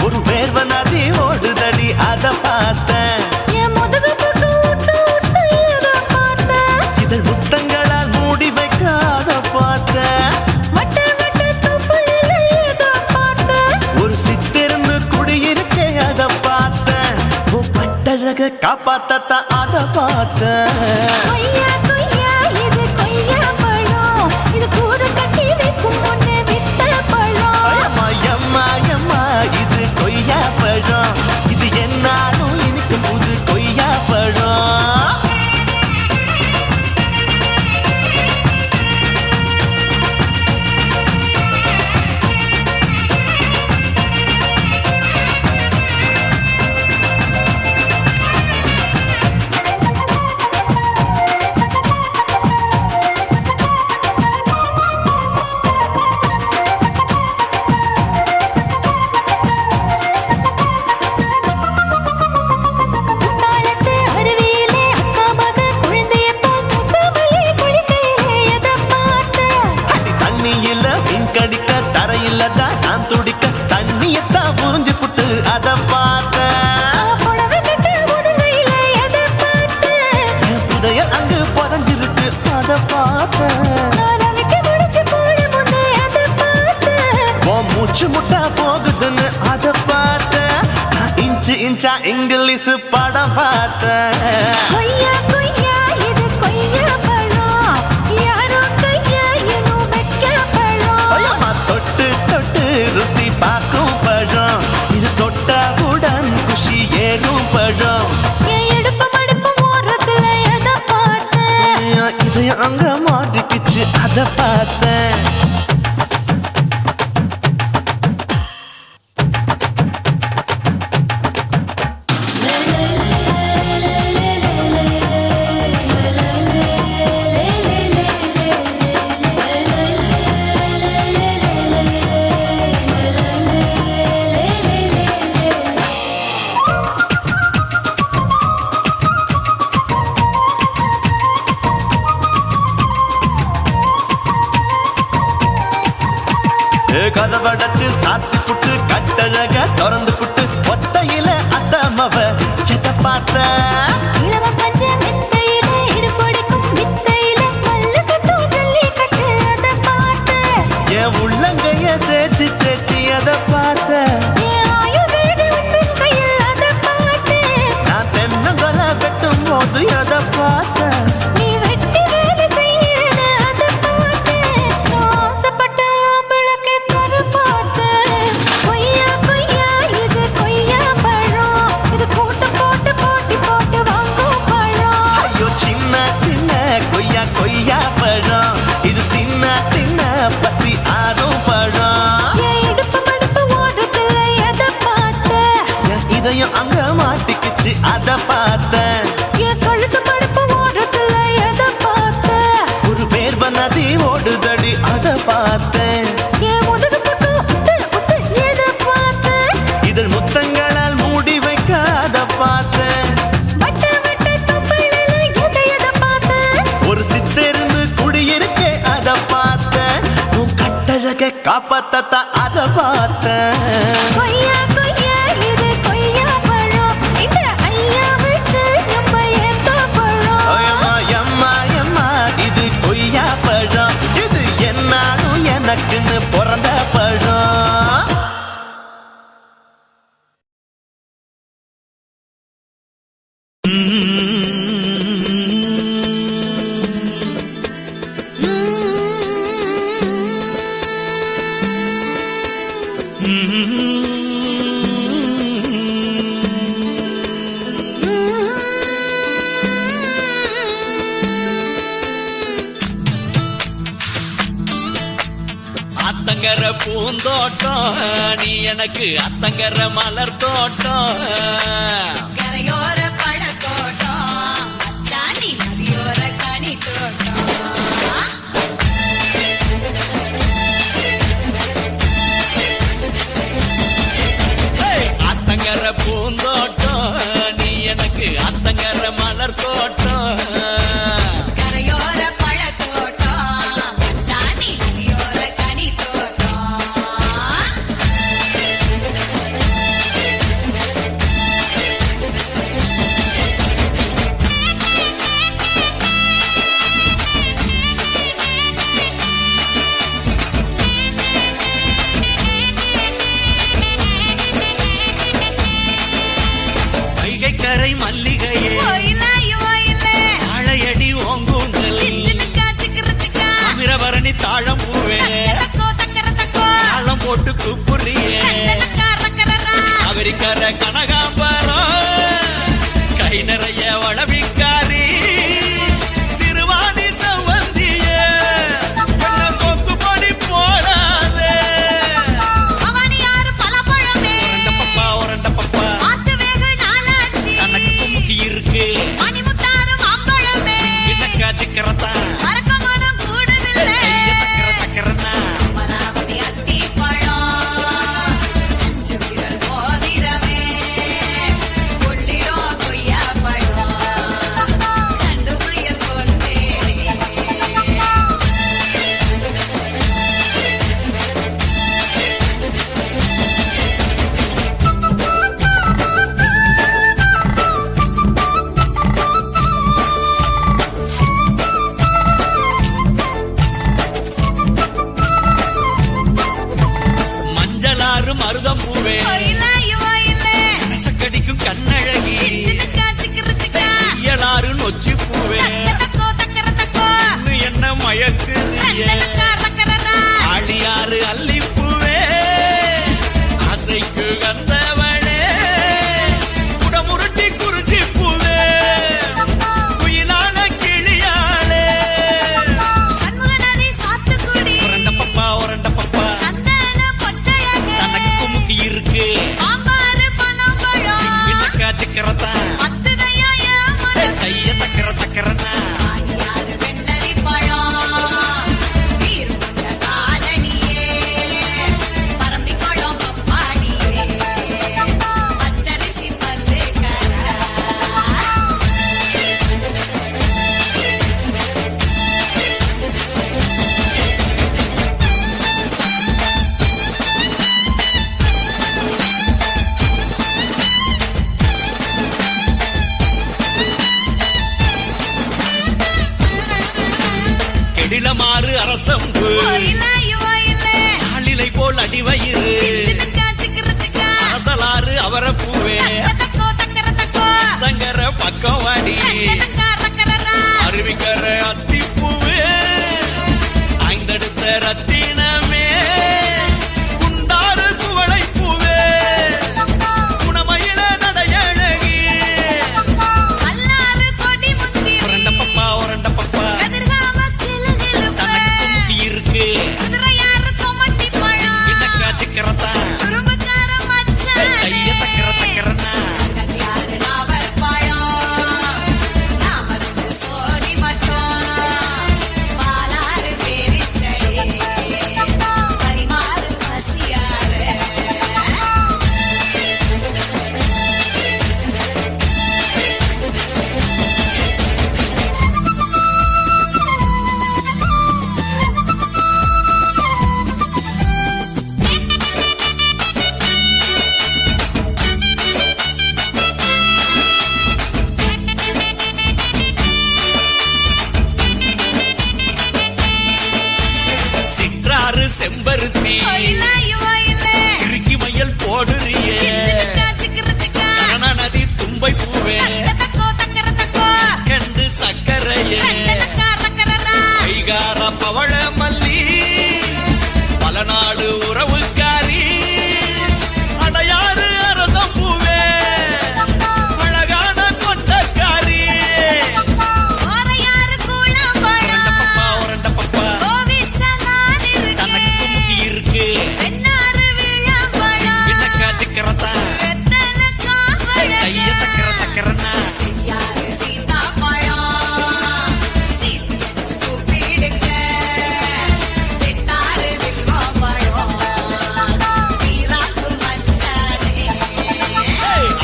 ஒரு வேர்வ நதி ஓடுதடி அத பார்த்தேன்
என் முதுகு புட்டு ஊத்து ஊத்து எதை பார்த்த
இதழ் முத்தங்களால் மூடி வைக்க அத பார்த்தேன்
வட்ட வட்ட துப்புளில எதை பார்த்த
ஒரு சித்திருந்து குடியிருக்கே அத பார்த்தேன் உன் பட்டழக காப்பாத்தத்தான் அத பார்த்தேன்
கொய்யா கொய்யா இது கொய்யா பழம் இது கூற கட்டி வைக்கும் முன்னே விட்ட பழம்
அம்மா எம்மா எம்மா இது கொய்யா பழம் இது என்னாலும் இனிக்கும் புது கொய்யா பழம்
குத்தாலத்து அருவியிலே அக்கா மக குழந்தைய போல் முசாமையை குளிக்கையிலே எதை பார்த்த
அடி தண்ணியில மீன் கடிக்க தரையில தான் நான் துடிக்க தண்ணியத்தான் புரிஞ்சு புட்டு அத பார்த்தேன்
புடவை கட்ட முதுகையிலே எதை பார்த்த
என் புதையல் அங்கு புதஞ்சிருக்கு அத பார்த்தேன்
நான் அவிக்க முடிச்சு போட முன்னே எதை பார்த்த
உன் மூச்சு முட்டா போகுதுன்னு அத பார்த்தேன் நான் இன்ச்சு இன்ச்சா இங்கிலீஷ் படம் பார்த்தேன்
கொய்யா கொய்யா இது கொய்யா பழம் யாரோ கையா இன்னும் வைக்க பழம்
ஐயம்மா தொட்டு தொட்டு ருசி பார்க்கும் பழம் இது தொட்டவுடன் குஷி ஏறும் பழம்
என் இடுப்பு மடிப்பு ஓரத்துல எதை பார்த்த
என் இதயம் அங்க மாட்டிக்கிச்சு அத பார்த்தேன் கதவடைச்சு சாத்தி புட்டு கட்டழக திறந்து புட்டு ஒத்தையில அத்தமவ செத்த பார்த்த
இளம பஞ்ச மெத்தையிலே இடுப்பொடிக்கும் வித்தையிலே மல்லு கட்டும்
என் உள்ளங்கைய தேய்ச்சி தேய்ச்சி அதை பார்த்த
என் ஆயுர்வேத உந்தன் கையில் அதை பார்த்தேன்.
நான் தென்னங்கொலை வெட்டும் போது அதை பார்த்த
நீ வெட்டி வேலை செய்யறத அதை பார்த்தேன். நான் ஆசைப்பட்ட ஆம்பளுக்கு தர பார்த்தேன். கொய்யா கொய்யா இது கொய்யா பழம். இது போட்டு போட்டு போட்டி போட்டு வாங்கும் பழம்.
ஐயோ சின்ன சின்ன கொய்யா கொய்யா பழம் இது தின்ன தின்ன பசி ஆறும் பழம்
என் இடுப்பு மடுப்பு ஓடுறதுல எதை பார்த்தேன்.
என் இதயம் அங்க மாட்டிக்கிச்சு அதை பார்த்தேன்
என் கழுத்து மடுப்பு ஓடுறதுல எதை பார்த்தேன்.
ஒரு வேர்வ நதி ஓடுதடி அதை பார்த்தேன்
என் முதுகு பக்கம் உத்து உத்து எதை பார்த்தேன்.
இதழ் முத்தங்களால் மூடி வைக்க அதை பார்த்தேன்
வட்ட வட்ட தொப்பையில எதை பார்த்தேன்.
ஒரு சித்தெரும்பு குடியிருக்கே அதை பார்த்தேன் உன் கட்டழக காப்பாத்தத்தா அதை பார்த்தேன்
கொய்யா கொய்யா இது கொய்யா பழம். இந்த ஐயாவுக்கு நம்ம எந்த பழம்.
அம்மா எம்மா எம்மா இது கொய்யா பழம் இது என்னாலும் எனக்குன்னு பிறந்த பழம் அத்தங்கர பூந்தோட்டம் நீ எனக்கு அத்தங்கர மலர் தோட்டம்
கரையோர பழத்தோட்டம் அச்சாணி நதியோர கனி தோட்டம்
அத்தங்கர பூந்தோட்டம் நீ எனக்கு அத்தங்கர மலர் தோட்டம்
கரையோர பழத்தோட்டம் அச்சாணி நதியோர கனி தோட்டம்
வைகைக்கரை மல்லிகையே வாழையடி ஓங்கூந்தல் அமிரபரணி தாழம் பூவே தாளம் போட்டு கூப்புறியே அவரிக்கர கனகாம்பரம் கை நிறைய வளவிக்காரி சிறுவாணி சவந்தியே என்ன கொக்கு பொடி போடாதே உரண்ட பப்பா உரண்ட பப்பா தனக்கு குமுக்கி இருக்கு இன்னக்கா சிக்கரத்தா தக்கர தக்கரனா மஞ்சளாறு மருதம் பூவே கடிக்கும் கண்ணழகி இயலாறு நொச்சி பூவே என்ன மயக்குது ஆழியாறு அல்லிப்பூவே ஆசைக்கு கந்தவளே குடமுருட்டி குறிஞ்சி பூவே குயிலான கிளியாளே உரண்ட பப்பா உரண்ட பப்பா தனக்கு குமுக்கி இருக்கு இன்னக்கா சிக்கரத்தா தைய தக்கர தக்கரனா கெடிலமாறு அரசம்பு கல்லிலை போல் அடிவயிறு அரசலாறு அவர பூவே தங்கர பக்கம் வாடி அருவிக்கர அத்திப்பூவே ஐந்தெடுத்த ரத்தினமே குண்டாறு குவளை பூவே குணமயில நடையழகி உரண்ட பப்பா உரண்ட பப்பா தனக்கு முட்டி இருக்கு என்னக்கா சிக்கரத்தா கைய தக்கர தக்கரனா சிற்றாறு செம்பருத்தி இறுக்கி மயல் போடுறியே நதி தும்பை பூவே கண்டு சக்கரையே கைகார பவள மல்லி பல நாடு உறவுக்காரி அடையாறு அரசம் பூவே அழகான கொண்டக்காரி உரண்ட பப்பா தனக்கு முட்டி இருக்கு என்னக்கா சிக்கரத்தா கைய தக்கர தக்கரனா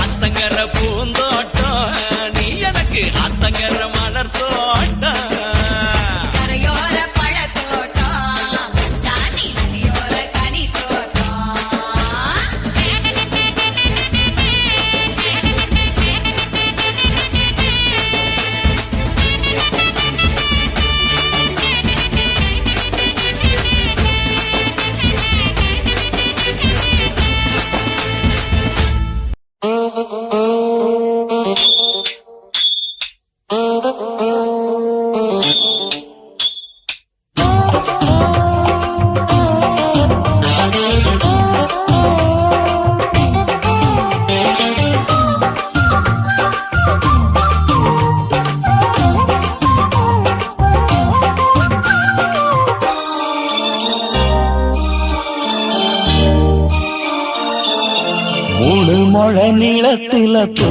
அத்தங்கர பூந்தோட்டம் நீ எனக்கு அத்தங்கர மலர் தோட்டம்
மூணு முழ நீளத்தில பூ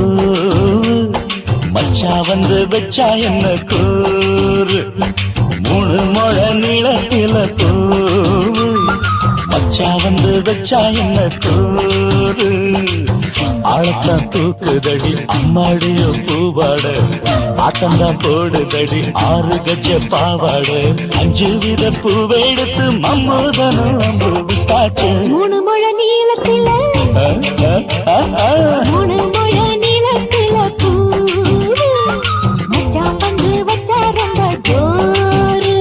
மச்சா வந்து வச்சா என்ன கூறு மூணு முழ நீளத்தில பூ மச்சா வந்து வச்சா என்ன கூறு ஆழத்தான் தூக்குதடி அம்மாடிய பூவாட ஆட்டம்தான் போடுதடி 6 கஜ பாவாட 5 வித பூவை எடுத்து மம்மூதனும் அம்பு விட்டாச்சு
மூணு முழ நீளத்தில மூணு முழ நீளத்தில பூ மச்சான் வந்து வச்சா ரொம்ப ஜோரு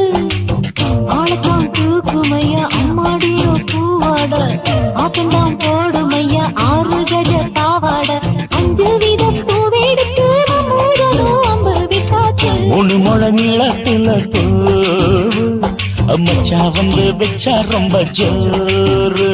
ஆளத்தான் தூக்குமையா அம்மாடியோ பூவாட ஆட்டம்தான் போடுமையா 6 கஜ பாவாட 5 வித பூவெடுத்து மம்மூதனும் அம்பு விட்டாச்சு
மூணு முழ நீளத்தில பூ மச்சா வந்து வச்சா ரொம்ப ஜோரு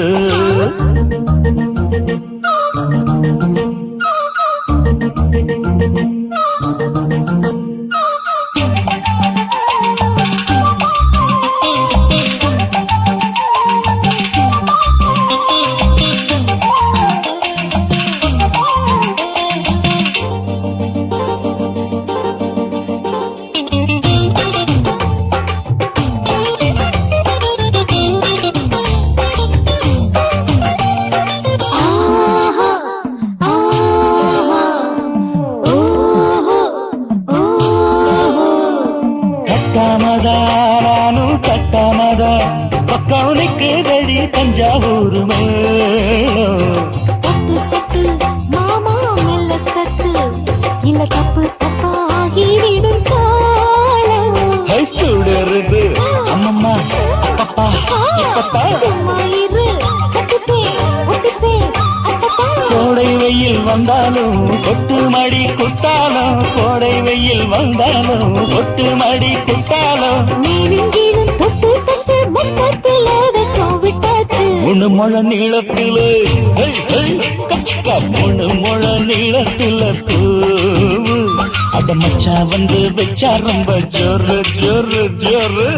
பக்கவுனுக்கு தடி தஞ்சாவூர்
மாமா மெல்ல தட்டு இல்ல தப்பு தப்பாகிவிடும் காலம்
சுடருது அம்மம்மா அப்பப்பா இப்பப்பா
சும்மா இரு
வந்தாலும் கொட்டு மடி குத்தாலும் கோடை வெயில் வந்தாலும் கொட்டு மடி குத்தாலும்
நீனும் தொட்டு தொட்டு மொத்தத்தில் விட்டாச்சு
முழு முழ நீளத்திலே முழு முழ நீளத்தில பூவு அத மச்சா வந்து வச்சா ரொம்ப ஜோரு ஜோரு ஜோரு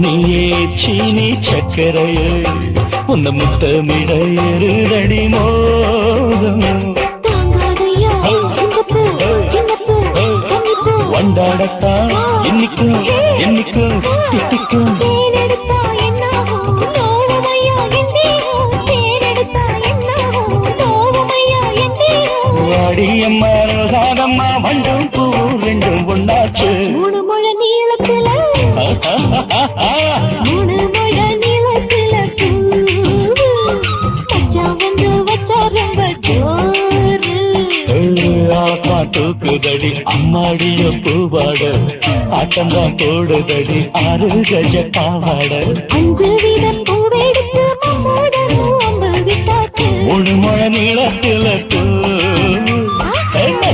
நீயே சீனி சக்கரையே உந்த முத்தமிட எருதடி மோகம் வண்டாடத்தான் என்னைக்கும் என்னைக்கும் திட்டிக்கும் வாடியம்மா ரோசாதம்மா வண்டும் பூ ரெண்டும் ஒண்ணாச்சு
மூணு முழ நீளத்துல மூணு முழ நீளத்துல மச்சா வந்து வச்சா ரொம்ப ஜோரு
தூக்குதடி அம்மாடிய பூவாட ஆட்டம்தான் போடுதடி 6 கஜ பாவாட
5 வீதம் பூவெடுத்து மம்மோட விட்டாச்சு
மூணு முழ நீளத்துல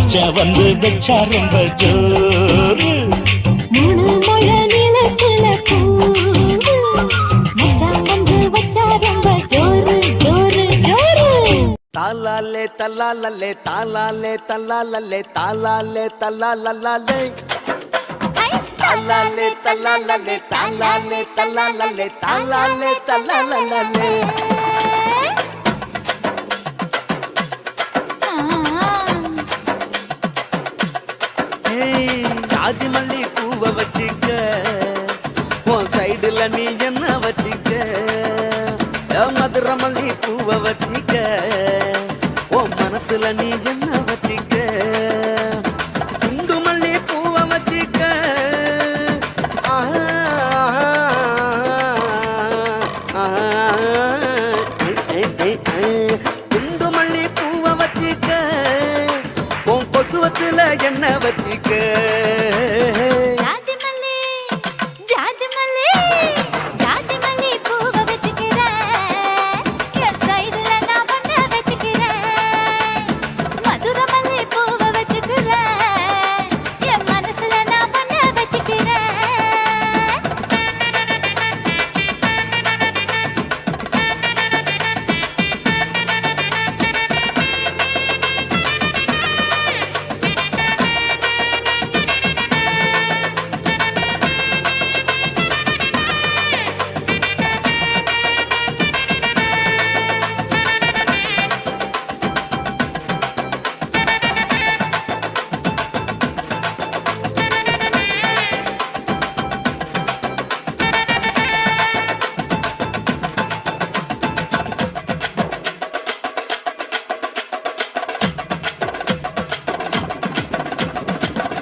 மச்சா வந்து வச்சா ரொம்ப ஜோரு
மூணு முழ நீளத்துல மச்சா வந்து வச்சா ரொம்ப ஜோரு ஜோரு ஜோரு
தாலாலே தல்லாலே தாலாலே தல்லாலே தாலாலே தல்லாலே தாலாலே தல்லாலே தாலாலே தல்லாலே தாலாலே தல்லாலே ஜாதி மல்லி பூவை வச்சிக்க உன் சைடுல நீ என்ன வச்சிக்க மதுரை மல்லி பூவை வச்சிக்க உன் மனசுல நீ என்ன வச்சிக்க குண்டு மல்லி பூவை வச்சிக்க குண்டு மல்லி பூவை வச்சிக்க உன் கொசுவத்துல என்ன வச்சிக்க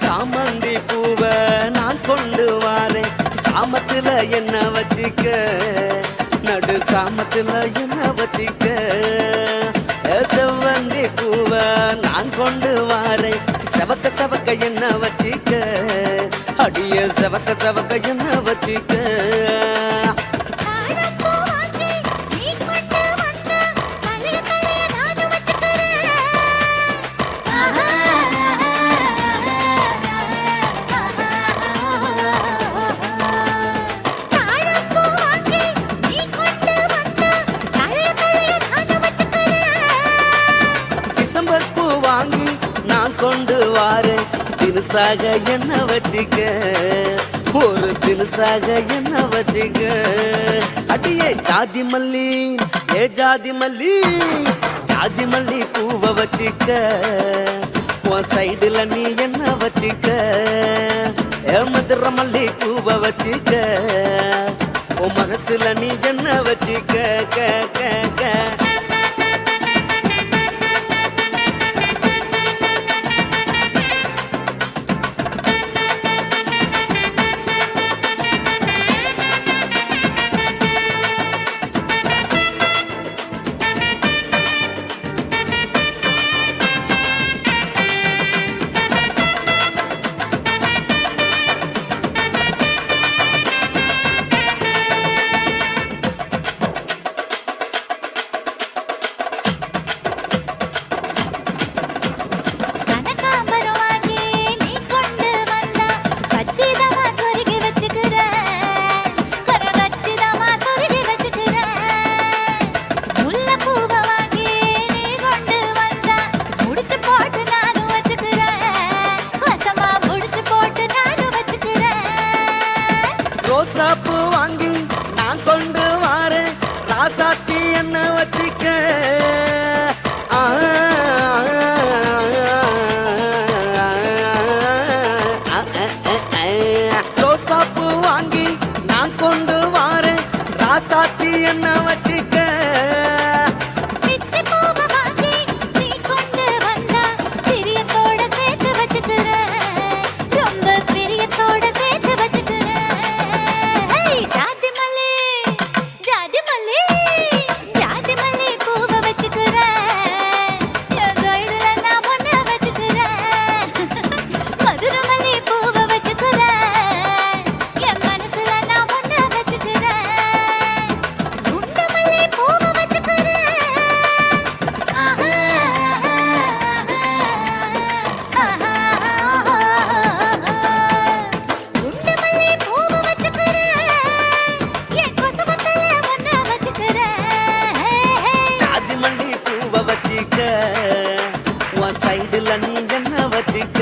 சாமந்தி பூவை நான் கொண்டு வாரேன் சாமத்துல என்ன வச்சிக்க நடு சாமத்துல என்ன வச்சிக்க செவ்வந்தி பூவை நான் கொண்டு வாரேன் செவக்க செவக்க என்ன வச்சிக்க அடிய செவக்க செவக்க என்ன வச்சிக்க கொண்டு வாரேன் தினுசாக என்ன வச்சிக்க ஒரு தினுசாக என்ன வச்சிக்க
அடியே ஜாதி மல்லி ஏ ஜாதி மல்லி ஜாதி மல்லி பூவை வச்சிக்க உன் சைடுல நீ என்ன வச்சிக்க ஏ மதுர மல்லி பூவை வச்சிக்க உன் மனசுல நீ என்ன வச்சிக்க க க க
கனகாம்பரம் வாங்கி நீ கொண்டு வந்தா கச்சிதமா சொருகி வச்சுக்கிறேன் கரகச்சிதமா சொருகி வச்சுக்கிறேன் முல்லைப்பூவை வாங்கி நீ கொண்டு வந்தா முடிச்சு போட்டு நானும் வச்சுக்கிறேன் வசமா முடிச்சு போட்டு நானும் வச்சுக்கிறேன்
ரோசாப்பூ வாங்கி நான் கொண்டு வாரேன் ராசாத்தி என்ன வச்சிக்க ரோசாப்பூ வாங்கி நான் கொண்டு வாரேன் ராசாத்தி என்ன வச்சிக்க
பிச்சி பூவை வாங்கி நீ கொண்டு வந்தா பிரியத்தோட சேர்த்து வச்சுக்கிறேன் ரொம்ப பிரியத்தோட சேர்த்து வச்சுக்கிறேன் ஜாதி மல்லி ஜாதி மல்லி ஜாதி மல்லி பூவை வச்சுக்கிறேன் என் சைடுல நான் ஒன்ன வச்சுக்கிறேன் மதுரை மல்லி பூவை வச்சுக்கிறேன் என் மனசுல நான் ஒன்ன வச்சுக்கிறேன் குண்டு மல்லி பூவை வச்சுக்கிறேன் ஆஹா குண்டு மல்லி பூவை வச்சுக்கிறேன் என் கொசுவத்துல ஒன்ன வச்சுக்கிறேன்
ஜாதி மல்லி பூவை வச்சிக்க உன் சைடுல நீ என்ன வச்சிக்க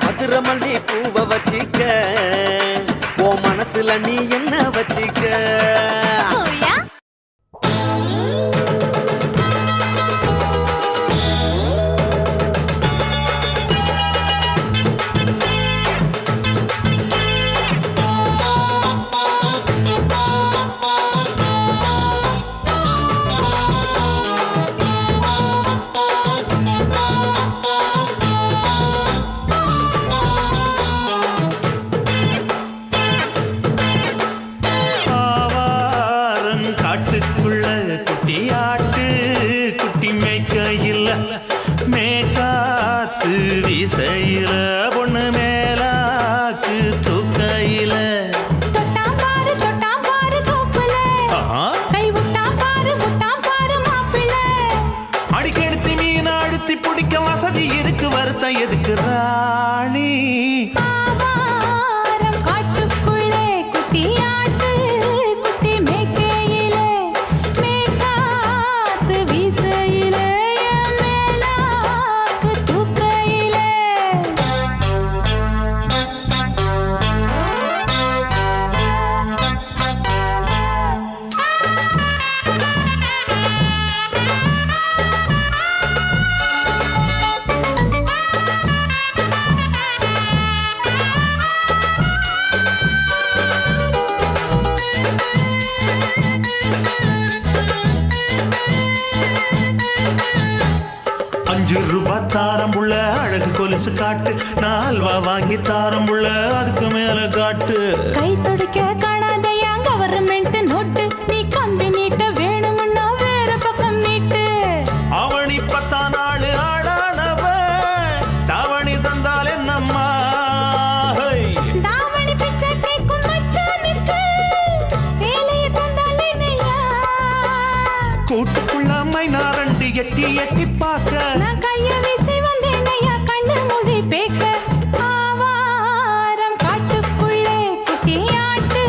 மதுரை மல்லி பூவை வச்சிக்க உன் மனசுல நீ என்ன வச்சிக்க
ஓயா
ஆவாரம் காட்டுக்குள்ள குட்டி ஆட்டு குட்டி மேய்க்கையில் மேற்காத்து வீசையில பொண்ணு மேலாக்கு தூக்கையில
தொட்டாம் பாரு தோப்புல கை விட்டாம் பாரு மாப்பிள்ளை
அடிக்கெடுத்து மீன் அழுத்தி பிடிக்க வசதி இருக்கு வருத்தம் எதுக்கு ராணி
ஆவாரம் காட்டுக்குள்ளே குட்டி ஆட்டு குட்டி மேய்க்கையிலே மேற்காத்து வீசையிலே என் மேலாக்கு தூக்கையிலே
₹5 தாரம் புள்ள அழகு கொலுசு காட்டு நான் அல்வா வாங்கி தாரம் புள்ள அதுக்கு மேல காட்டு
கை துடிக்க காணாதையா கவர்மெண்ட் நோட்டு நீ கம்பி நீட்ட வேணும்னா வேற பக்கம் நீட்டு
அவனி 10 நாள் ஆடானவ தாவணி தந்தால் என்னம்மா
தாவணி பிச்சை கேக்கும் மச்சானுக்கு சேலையை தந்தாலே நையா
கூட்டுக்குள்ள மைனா ரெண்டு எட்டி எட்டி பார்க்க
நான் கைய வீசி வந்தேன் ஐயா கண்ணு மொழி பேக்க ஆவாரம் காட்டுக்குள்ளே குட்டி ஆட்டு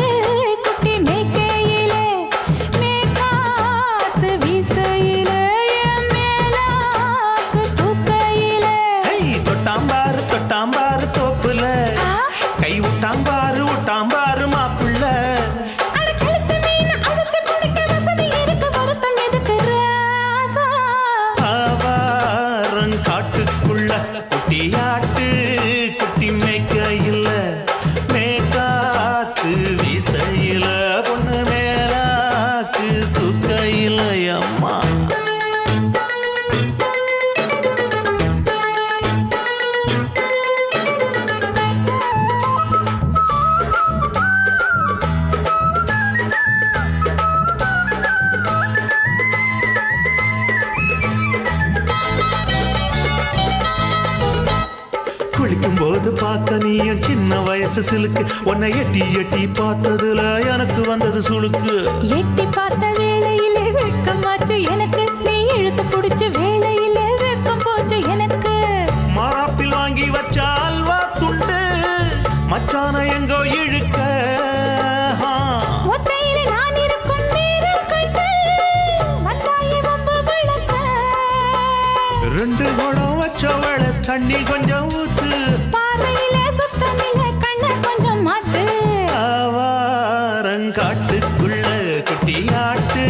வயசு சிலுக்கு உன்னை எட்டி எட்டி பார்த்ததுல எனக்கு வந்தது சுளுக்கு
எட்டி பார்த்த வேளையிலே வெட்கமாச்சு எனக்கு நீ இழுத்து பிடிச்ச வேளையிலே வெட்கம் போச்சு எனக்கு
மாறாப்பில் வாங்கி வச்ச அல்வா துண்டு மச்சான எங்கோ இழுக்க
ஒத்தையிலே நான் இருக்கும் நேரம் கண்டு வந்தாயே வம்பு விளக்க
ரெண்டு குடம் வச்சவள தண்ணி கொஞ்சம் ஊத்து
பார்வையிலே சுத்தமில்லை கண்ண கொஞ்சம் மாத்து
ஆவாரங்காட்டுக்குள்ள குட்டியாட்டு